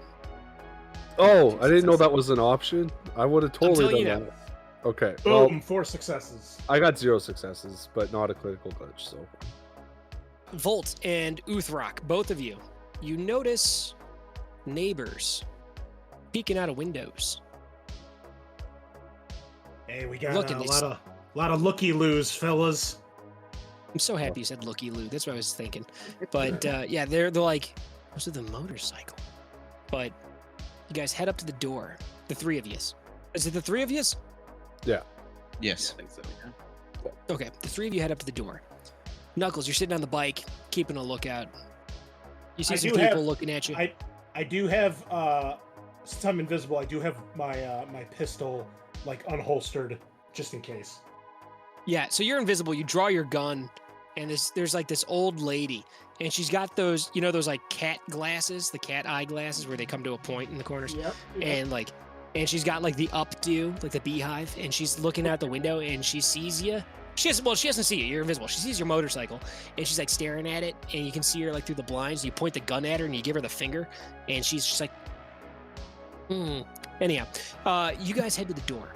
Oh, I didn't know that was an option. I would have telling totally you done that. Okay, Boom, well, 4 successes. I got 0 successes, but not a critical glitch, so. Volt and Uthrock, both of you, you notice neighbors peeking out of windows. Hey, we got Look a at this. lot of looky-loos, fellas. I'm so happy you said looky loo. That's what I was thinking. But yeah, they're like, what's with the motorcycle? But you guys head up to the door. The three of yous. Is it the three of yous? Yes. I think so. Yeah. Okay, the three of you head up to the door. Knuckles, you're sitting on the bike, keeping a lookout. You see I some do people have- looking at you. I do have since I'm invisible, I do have my my pistol like unholstered just in case. Yeah, so you're invisible. You draw your gun, and there's like this old lady, and she's got those, you know, those like cat glasses, the cat eye glasses where they come to a point in the corners, Yep. and she's got like the updo, like the beehive, and she's looking out the window, and she sees you. She doesn't see you. You're invisible. She sees your motorcycle, and she's like staring at it, and you can see her like through the blinds. You point the gun at her, and you give her the finger, and she's just like, Anyhow, you guys head to the door.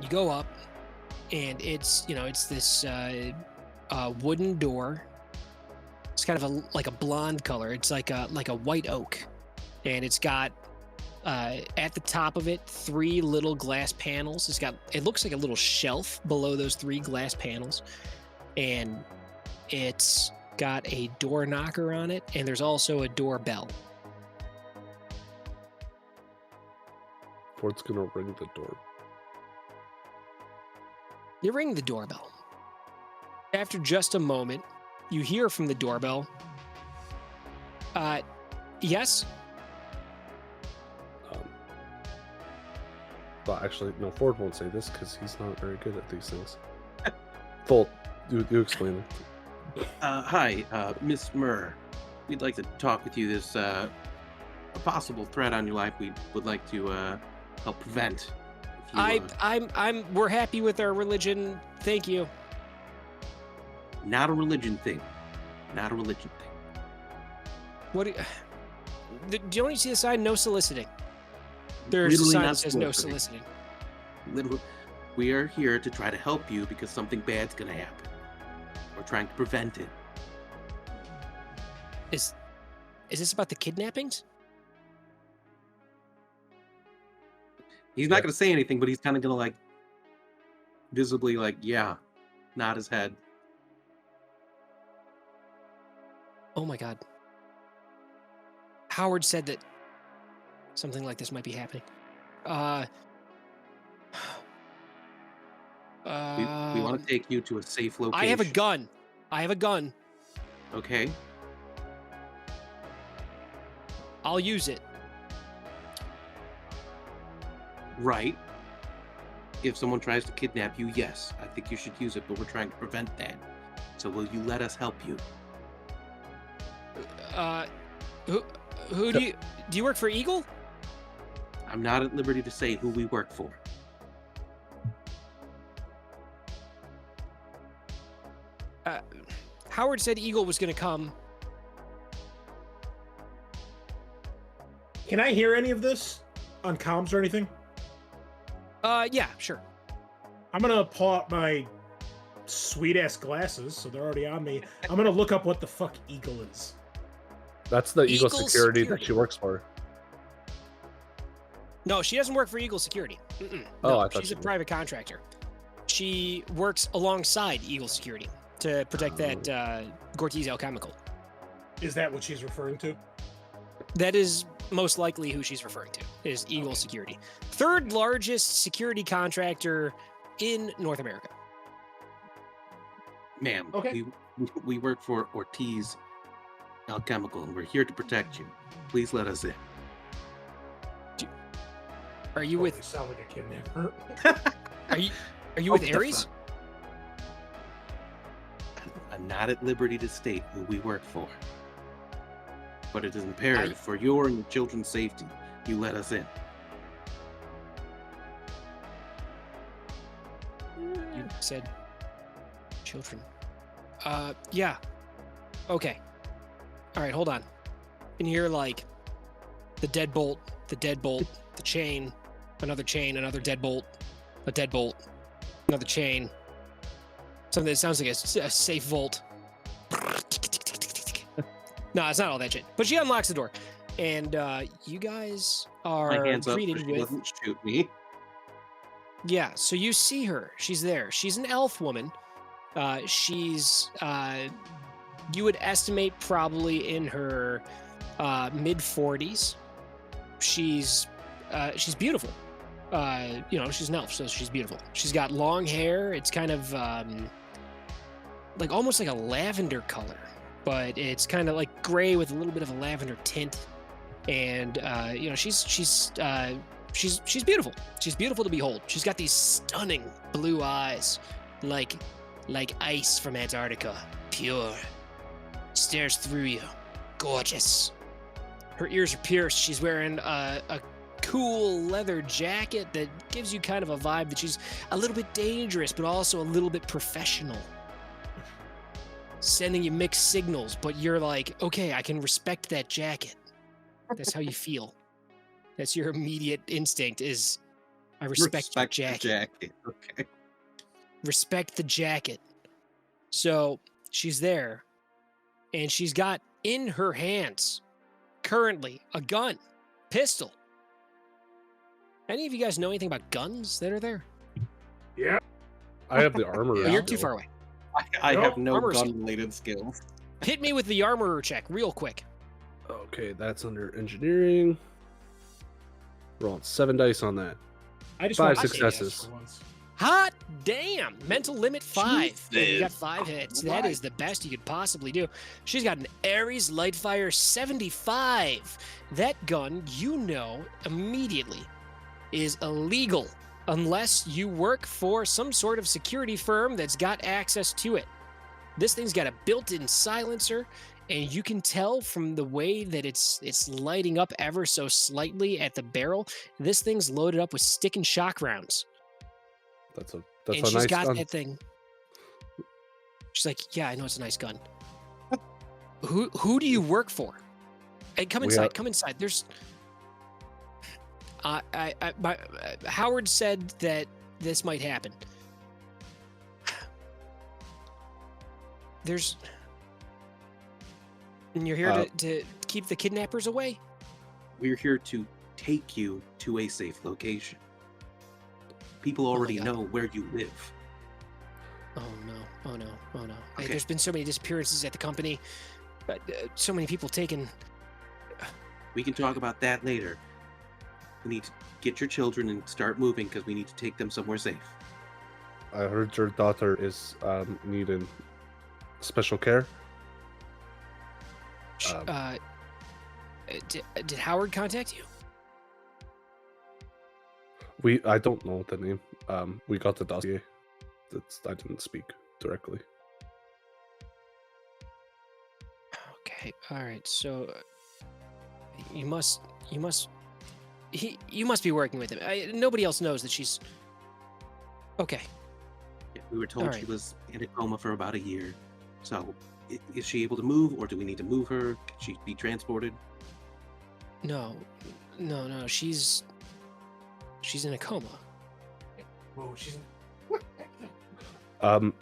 You go up, and it's this wooden door. It's kind of like a blonde color. It's like a white oak, and it's got at the top of it 3 little glass panels. It looks like a little shelf below those 3 glass panels, and it's got a door knocker on it, and there's also a doorbell. Ford's gonna ring the door. You ring the doorbell. After just a moment, you hear from the doorbell. Yes? But actually, no, Ford won't say this because he's not very good at these things. Volt, you explain it. Hi, Miss Murr. We'd like to talk with you. There's a possible threat on your life we would like to help prevent. If you, We're happy with our religion. Thank you. Not a religion thing. Not a religion thing. What do you see the sign? No soliciting. There's a Literally sign not that says no soliciting. soliciting. Literally, we are here to try to help you because something bad's gonna happen. We're trying to prevent it. Is this about the kidnappings? He's not Yeah. gonna say anything, but he's kind of gonna like visibly like, yeah, nod his head. Oh my god. Howard said that something like this might be happening. We want to take you to a safe location. I have a gun. I have a gun. Okay. I'll use it. Right. If someone tries to kidnap you, yes, I think you should use it, but we're trying to prevent that. So will you let us help you? Who do you work for Eagle? I'm not at liberty to say who we work for. Howard said Eagle was going to come. Can I hear any of this on comms or anything? Yeah, sure. I'm gonna pull out my sweet ass glasses, so they're already on me. I'm gonna look up what the fuck Eagle is. That's the Eagle Eagle Security that Security. she works for. No, she doesn't work for Eagle Security. Mm-mm. Oh, No, I thought she's she a did. private contractor. She works alongside Eagle Security to protect that Gortese alchemical. Is that what she's referring to? That is most likely who she's referring to, is Eagle Security. Third largest security contractor in North America. Ma'am, Okay. we work for Ortiz Alchemical, and we're here to protect you. Please let us in. Are you Oh, with they sound like a kidnapper. are you with Oh, the Ares? I'm not at liberty to state who we work for. But it is imperative for your and your children's safety you let us in. You said children. Yeah. Okay. All right, hold on. And you hear like the deadbolt, the chain, another deadbolt, a deadbolt, another chain. Something that sounds like a safe vault. No, it's not all that shit. But she unlocks the door, and you guys are My hands up so greeted she with. doesn't shoot me. Yeah, so you see her. She's there. She's an elf woman. She's you would estimate probably in her mid 40s. She's beautiful. She's an elf, so she's beautiful. She's got long hair. It's kind of like almost like a lavender color, but it's kind of like gray with a little bit of a lavender tint. And she's beautiful. She's beautiful to behold. She's got these stunning blue eyes, like ice from Antarctica, pure. Stares through you, gorgeous. Her ears are pierced. She's wearing a cool leather jacket that gives you kind of a vibe that she's a little bit dangerous, but also a little bit professional. Sending you mixed signals, but you're like, okay, I can respect that jacket. That's how you feel. That's your immediate instinct is, I respect your the jacket. Okay. Respect the jacket. So she's there, and she's got in her hands currently a gun, pistol. Any of you guys know anything about guns that are there? Yeah. I have the armor. Oh, you're too far away. I No, have no armor skill. gun-related skills. Hit me with the armorer check real quick. Okay, that's under engineering. Rolling 7 dice on that. I just 5 want to say yes successes. for once. Hot damn! Mental limit 5. Yeah, you got Jesus. 5 hits. That is the best you could possibly do. She's got an Ares Lightfire 75. That gun, you know immediately, is illegal unless you work for some sort of security firm that's got access to it. This thing's got a built-in silencer, and you can tell from the way that it's lighting up ever so slightly at the barrel. This thing's loaded up with stick and shock rounds. That's And a she's nice got gun. that thing. She's like, yeah, I know it's a nice gun. Who do you work for? Hey, come We inside. are- Come inside. There's Howard said that this might happen. And you're here to keep the kidnappers away? We're here to take you to a safe location. People already God. know where you live. Oh no! Oh no! Oh no! Hey, Okay. there's been so many disappearances at the company. So many people taken. We can talk about that later. We need to get your children and start moving because we need to take them somewhere safe. I heard your daughter is needing special care. Did Howard contact you? I don't know the name. We got the dossier. I didn't speak directly. Okay. All right. So you must be working with him. Nobody else knows that she's. Okay. Yeah, we were told All she right. was in a coma for about a year. So, is she able to move, or do we need to move her? Can she be transported? No. She's in a coma. Whoa, she's. I can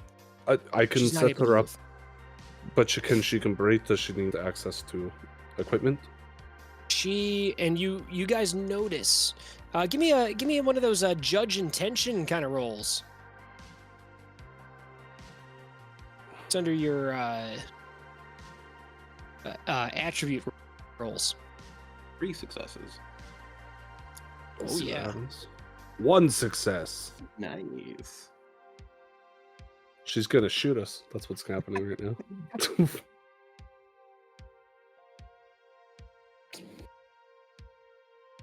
She's not set able to her up, move. but she can breathe. Does she need access to equipment? She and you guys notice. Give me one of those judge intention kind of rolls. It's under your attribute rolls. 3 successes. Oh yeah. One success. Nice. She's gonna shoot us. That's what's happening right now.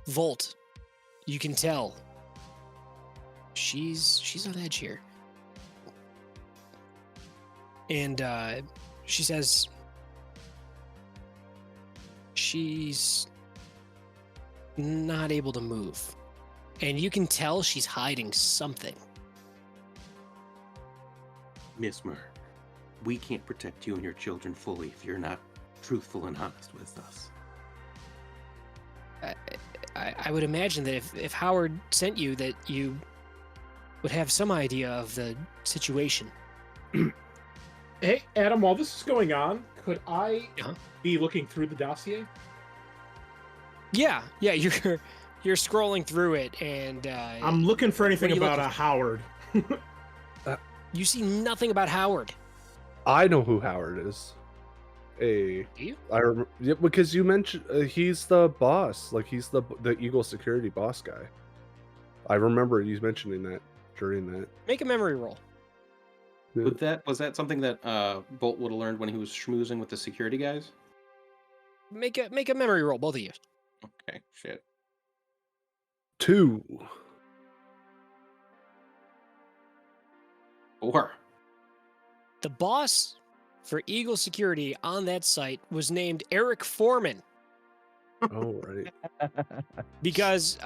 Volt, you can tell. She's on edge here. And she says she's not able to move. And you can tell she's hiding something. Miss Murr, we can't protect you and your children fully if you're not truthful and honest with us. I would imagine that if Howard sent you, that you would have some idea of the situation. Hey, Adam, while this is going on, could I Uh-huh. be looking through the dossier? Yeah, you're scrolling through it, and I'm looking for anything What are you about looking Howard. you see nothing about Howard. I know who Howard is. Do you? Yeah, because you mentioned he's the boss. Like he's the Eagle Security boss guy. I remember you mentioning that during that. Make a memory roll. Yeah. Was that something that Bolt would have learned when he was schmoozing with the security guys? Make a memory roll, both of you. Okay, shit. 2. 4. The boss for Eagle Security on that site was named Eric Foreman. Oh right. Because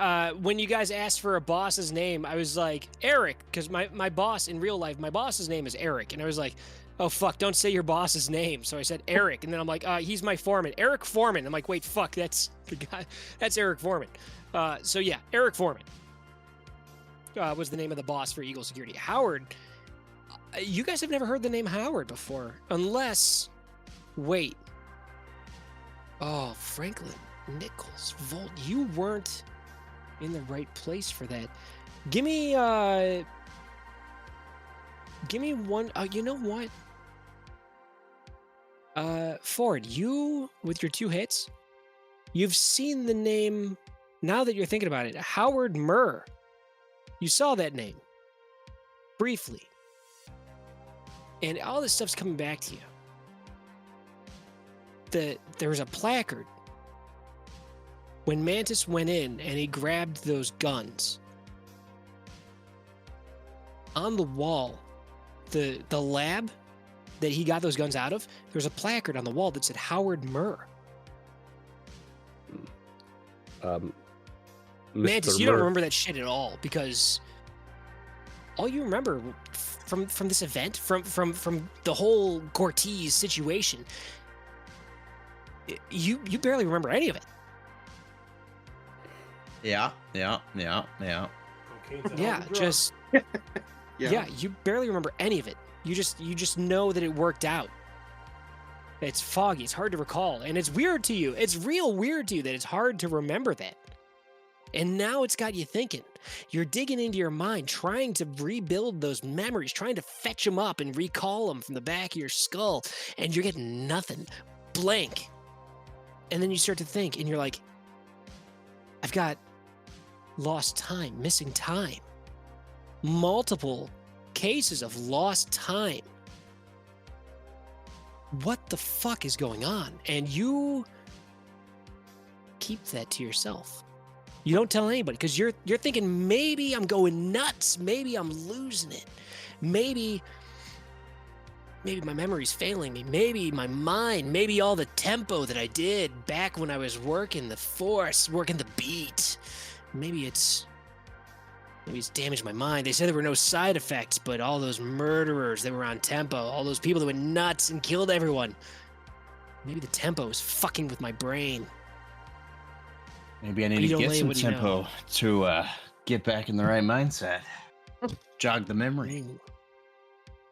when you guys asked for a boss's name, I was like, Eric, because my boss in real life, my boss's name is Eric. And I was like, oh, fuck, don't say your boss's name. So I said Eric. And then I'm like, he's my foreman. Eric Foreman. I'm like, wait, fuck, that's the guy. That's Eric Foreman. So yeah, Eric Foreman was the name of the boss for Eagle Security. Howard, you guys have never heard the name Howard before. Unless, wait. Oh, Franklin Nichols, Volt, you weren't in the right place for that. Give me one. You know what? Ford, you with your 2 hits, you've seen the name. Now that you're thinking about it, Howard Murr. You saw that name briefly, and all this stuff's coming back to you. There was a placard when Mantis went in and he grabbed those guns. On the wall, the lab that he got those guns out of, there was a placard on the wall that said Howard Murr. Mantis, Mr. you don't Murr. remember that shit at all, because all you remember from this event, from the whole Cortez situation, you barely remember any of it. Yeah. Cocaine's a hell of Yeah, a drug. just yeah, you barely remember any of it. You just know that it worked out. It's foggy. It's hard to recall, and it's weird to you. It's real weird to you that it's hard to remember that. And now it's got you thinking. You're digging into your mind, trying to rebuild those memories, trying to fetch them up and recall them from the back of your skull, and you're getting nothing. Blank. And then you start to think, and you're like, I've got lost time, missing time. Multiple cases of lost time. What the fuck is going on? And you keep that to yourself. You don't tell anybody because you're thinking maybe I'm going nuts, maybe I'm losing it, maybe my memory's failing me, maybe my mind, maybe all the tempo that I did back when I was working the force, working the beat, maybe it's damaged my mind. They said there were no side effects, but all those murderers that were on tempo, all those people that went nuts and killed everyone, maybe the tempo is fucking with my brain. Maybe I need You to don't get lay some what you know. tempo to get back in the right mindset. Jog the memory.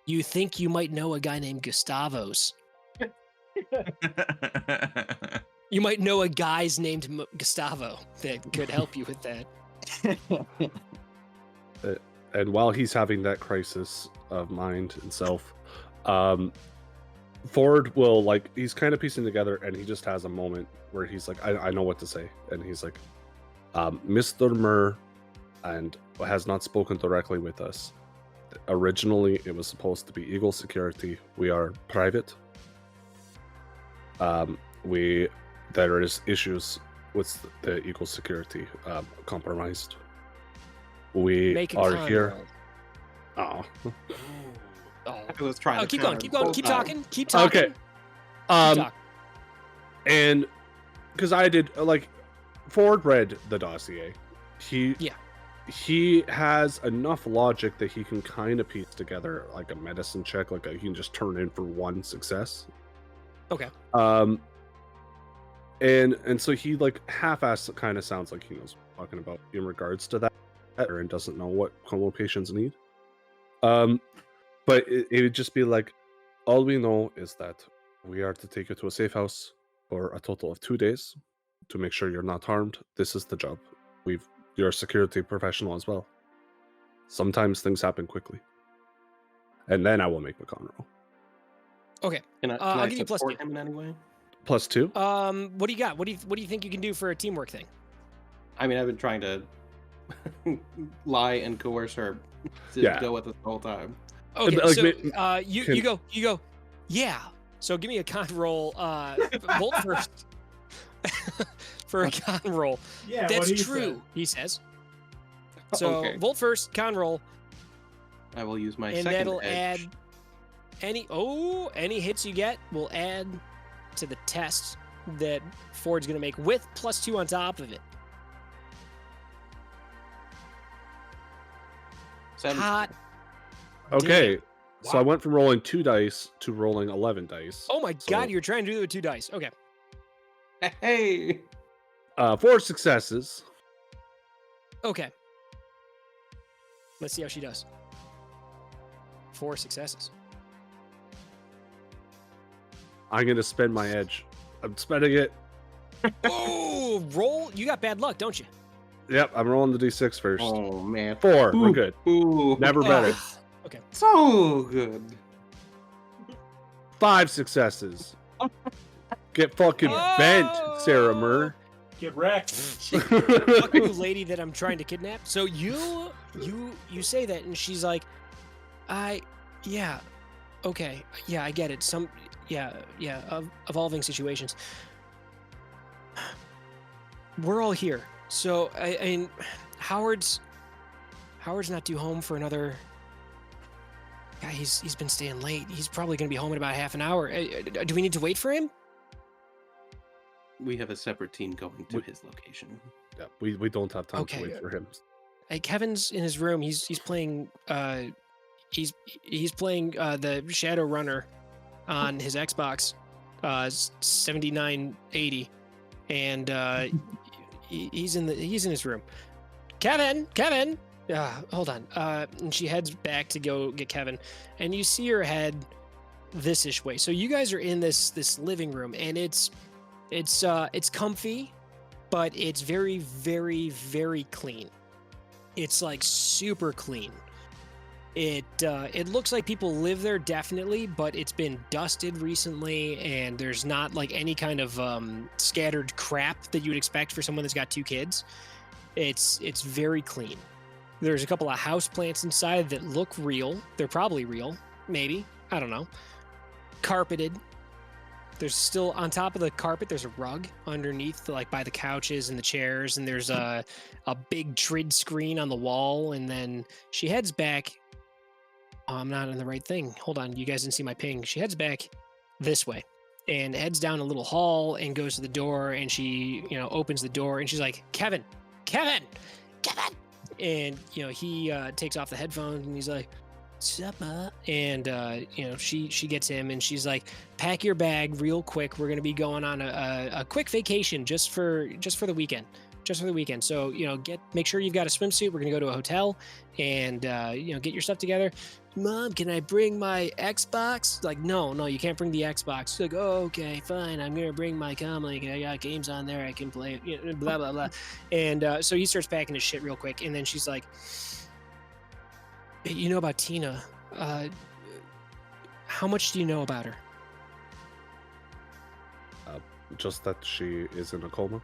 You think you might know a guy named Gustavos. You might know a guy's named Gustavo that could help you with that. And while he's having that crisis of mind and self, Ford will he's kind of piecing together, and he just has a moment where he's like, I know what to say, and he's like, Mr. Murr and has not spoken directly with us. Originally, it was supposed to be Eagle Security. We are private. There is issues with the Eagle Security compromised. We Make a are con here. roll. Oh. I was trying to Keep going, counter keep going, both keep times. talking, keep talking. Okay. Keep talking. And because I did Ford read the dossier. He has enough logic that he can kind of piece together like a medicine check, he can just turn in for one success. Okay. And so he half-assed kind of sounds like he knows what I'm talking about in regards to that, and doesn't know what coma patients need. But it would just be like, all we know is that we are to take you to a safe house for a total of 2 days to make sure you're not harmed. This is the job. You're a security professional as well. Sometimes things happen quickly. And then I will make the con roll. Okay. Can I'll I give you plus support 2. him in any way? +2? What do you got? What do you think you can do for a teamwork thing? I mean, I've been trying to lie and coerce her to Yeah. go with us the whole time. Okay, like, so you go. Yeah. So give me a con roll. Volt first. For a con roll. Yeah, That's what he true, said. he says. So Okay. Volt first, con roll, I will use my and second that'll edge. add any hits you get will add to the test that Ford's gonna make with +2 on top of it. 7. Hot. Okay. So I Wow. went from rolling 2 dice to rolling 11 dice. Oh my So, god, you're trying to do it with 2 dice. Okay. Hey! 4 successes. Okay. Let's see how she does. 4 successes. I'm going to spend my edge. I'm spending it. Oh, roll. You got bad luck, don't you? Yep, I'm rolling the d6 first. Oh, man. 4. We're Ooh. good. Ooh. Never better. Ah, okay. So good. 5 successes. Get fucking bent, Sarah Oh! Murr. Get wrecked. Fuck you, lady that I'm trying to kidnap. So you say that, and she's like, yeah, okay, yeah, I get it. Evolving situations. We're all here. So I mean, Howard's not due home for another. Yeah, he's been staying late. He's probably gonna be home in about half an hour. Do we need to wait for him? We have a separate team going to his location. Yeah, we don't have time Okay. to wait for him. Kevin's in his room. He's playing he's playing the Shadowrunner on his Xbox 7980, and he's in his room. Kevin. Hold on. And she heads back to go get Kevin, and you see her head this-ish way. So you guys are in this living room, and it's comfy, but it's very, very, very clean. It's like super clean. It looks like people live there definitely, but it's been dusted recently, and there's not like any kind of scattered crap that you would expect for someone that's got 2 kids. It's very clean. There's a couple of house plants inside that look real. They're probably real, maybe. I don't know. Carpeted. There's still on top of the carpet. There's a rug underneath, like by the couches and the chairs, and there's a big trid screen on the wall. And then she heads back. Oh, I'm not on the right thing. Hold on, you guys didn't see my ping. She heads back this way and heads down a little hall and goes to the door. And she, opens the door and she's like, Kevin. And he takes off the headphones and he's like, supper. And she gets him and she's like, pack your bag real quick. We're gonna be going on a quick vacation just for the weekend. So make sure you've got a swimsuit. We're gonna go to a hotel and get your stuff together. Mom, can I bring my Xbox? Like, no, you can't bring the Xbox. She's like, oh, okay, fine. I'm gonna bring my comlink. I got games on there. I can play. Blah blah blah. And so he starts packing his shit real quick, and then she's like, you know about Tina? How much do you know about her? Just that she is in a coma,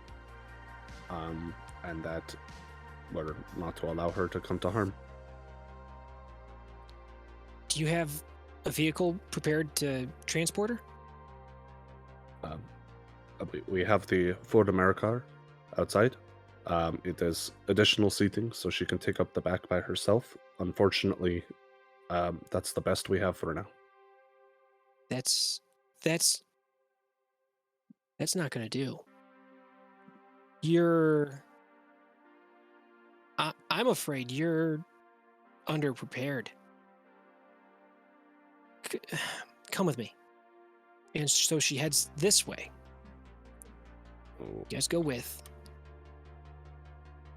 and that we're not to allow her to come to harm. Do you have a vehicle prepared to transport her? We have the Ford Americar outside. It is additional seating, so she can take up the back by herself. Unfortunately, that's the best we have for now. That's not gonna do. I'm afraid you're underprepared. Come with me. And so she heads this way. You guys go with.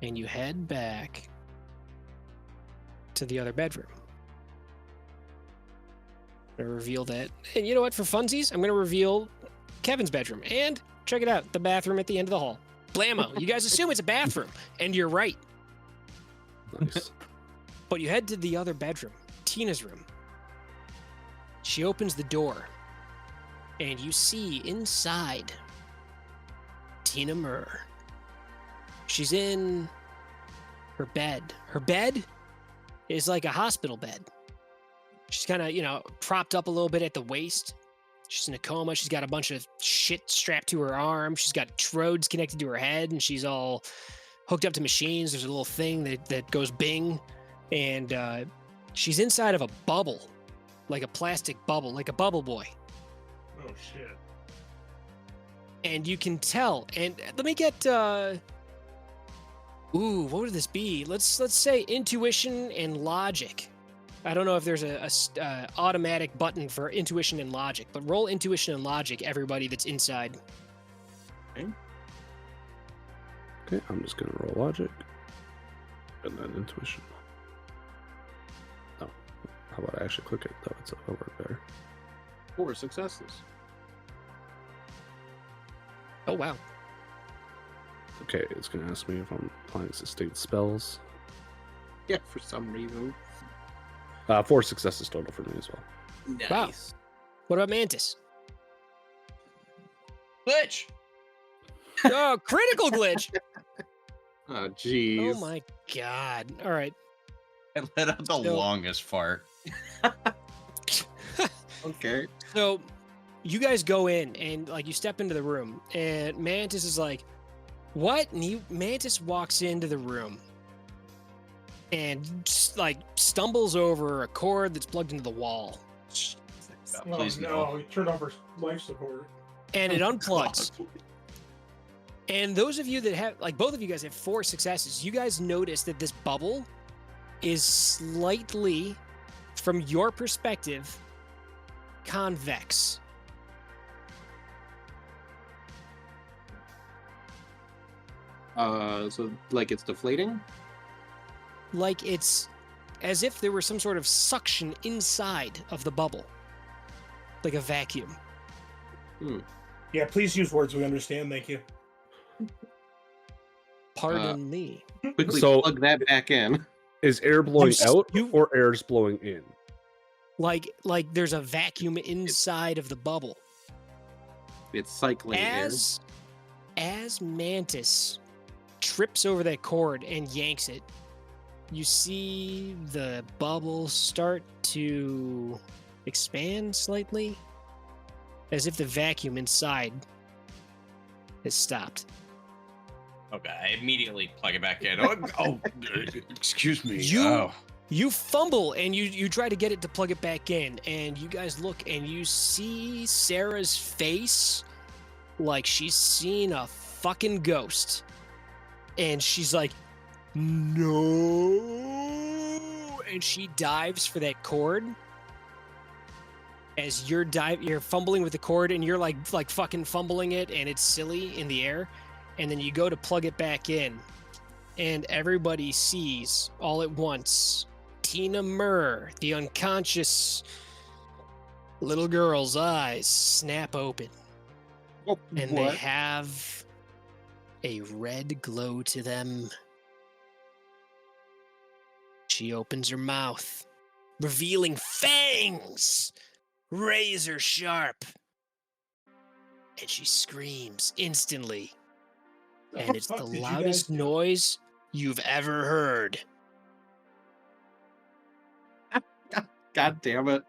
And you head back to the other bedroom. I'm going to reveal that. And you know what? For funsies, I'm going to reveal Kevin's bedroom. And check it out. The bathroom at the end of the hall. Blammo. You guys assume it's a bathroom. And you're right. Nice. But you head to the other bedroom. Tina's room. She opens the door, and you see inside Tina Murr. She's in her bed. Her bed is like a hospital bed. She's kind of, propped up a little bit at the waist. She's in a coma. She's got a bunch of shit strapped to her arm. She's got trodes connected to her head, and she's all hooked up to machines. There's a little thing that goes bing, and she's inside of a bubble. Like a plastic bubble, like a bubble boy. Oh shit. And you can tell. And let me get what would this be? Let's say intuition and logic. I don't know if there's a automatic button for intuition and logic, but roll intuition and logic, everybody that's inside. Okay, I'm just gonna roll logic. And then intuition. How about I actually click it? That'll work better. 4 successes. Oh, wow. Okay, it's going to ask me if I'm applying sustained spells. Yeah, for some reason. 4 successes total for me as well. Nice. Wow. What about Mantis? Glitch. Oh, critical glitch. Oh, jeez. Oh, my God. All right. I let out the longest fart. Okay. So you guys go in and you step into the room and Mantis is like, what? And Mantis walks into the room and stumbles over a cord that's plugged into the wall. Please no. He turned off her life support. And it unplugs. And those of you that have, both of you guys have 4 successes. You guys notice that this bubble is slightly, from your perspective, convex. So like it's deflating? Like it's as if there were some sort of suction inside of the bubble, like a vacuum. Yeah, please use words we understand. Thank you. Pardon me. Quickly So- plug that back in. Is air blowing out you- or air's blowing in? Like there's a vacuum inside of the bubble. It's cycling As Mantis trips over that cord and yanks it, you see the bubble start to expand slightly, as if the vacuum inside has stopped. Okay, I immediately plug it back in. Oh, excuse me. You- You fumble and you try to get it to plug it back in, and you guys look and you see Sarah's face like she's seen a fucking ghost. And she's like, no. And she dives for that cord. As you're fumbling with the cord and you're like fucking fumbling it and it's silly in the air. And then you go to plug it back in. And everybody sees all at once Tina Murr, the unconscious little girl's eyes snap open. Oh, And what? they have a red glow to them. She opens her mouth, revealing fangs, razor sharp. And she screams instantly. And it's fuck the did you guys loudest do? noise you've ever heard. God damn it.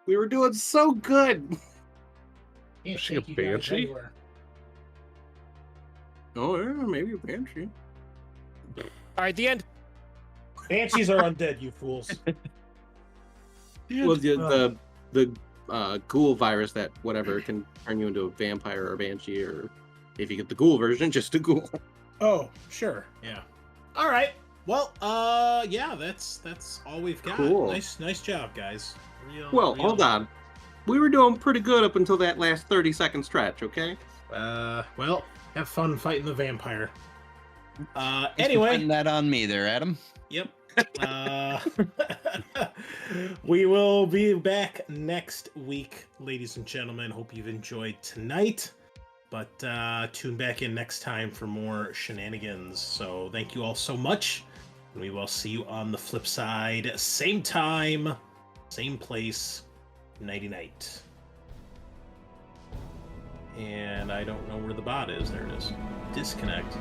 We were doing so good. Can't Is she a take you guys banshee? anywhere. Oh, yeah, maybe a banshee. All right, the end. Banshees are undead, you fools. Well, the ghoul virus that whatever can turn you into a vampire or a banshee, or if you get the ghoul version, just a ghoul. Oh, sure. Yeah. All right. Well, yeah, that's all we've got. Cool. Nice job, guys. Well, hold on. We were doing pretty good up until that last 30-second stretch, okay? Well, have fun fighting the vampire. Thanks for Anyway, putting that on me there, Adam. yep. We will be back next week, ladies and gentlemen. Hope you've enjoyed tonight. But tune back in next time for more shenanigans. So thank you all so much. And we will see you on the flip side. Same time, same place. Nighty night. And I don't know where the bot is. There it is. Disconnect.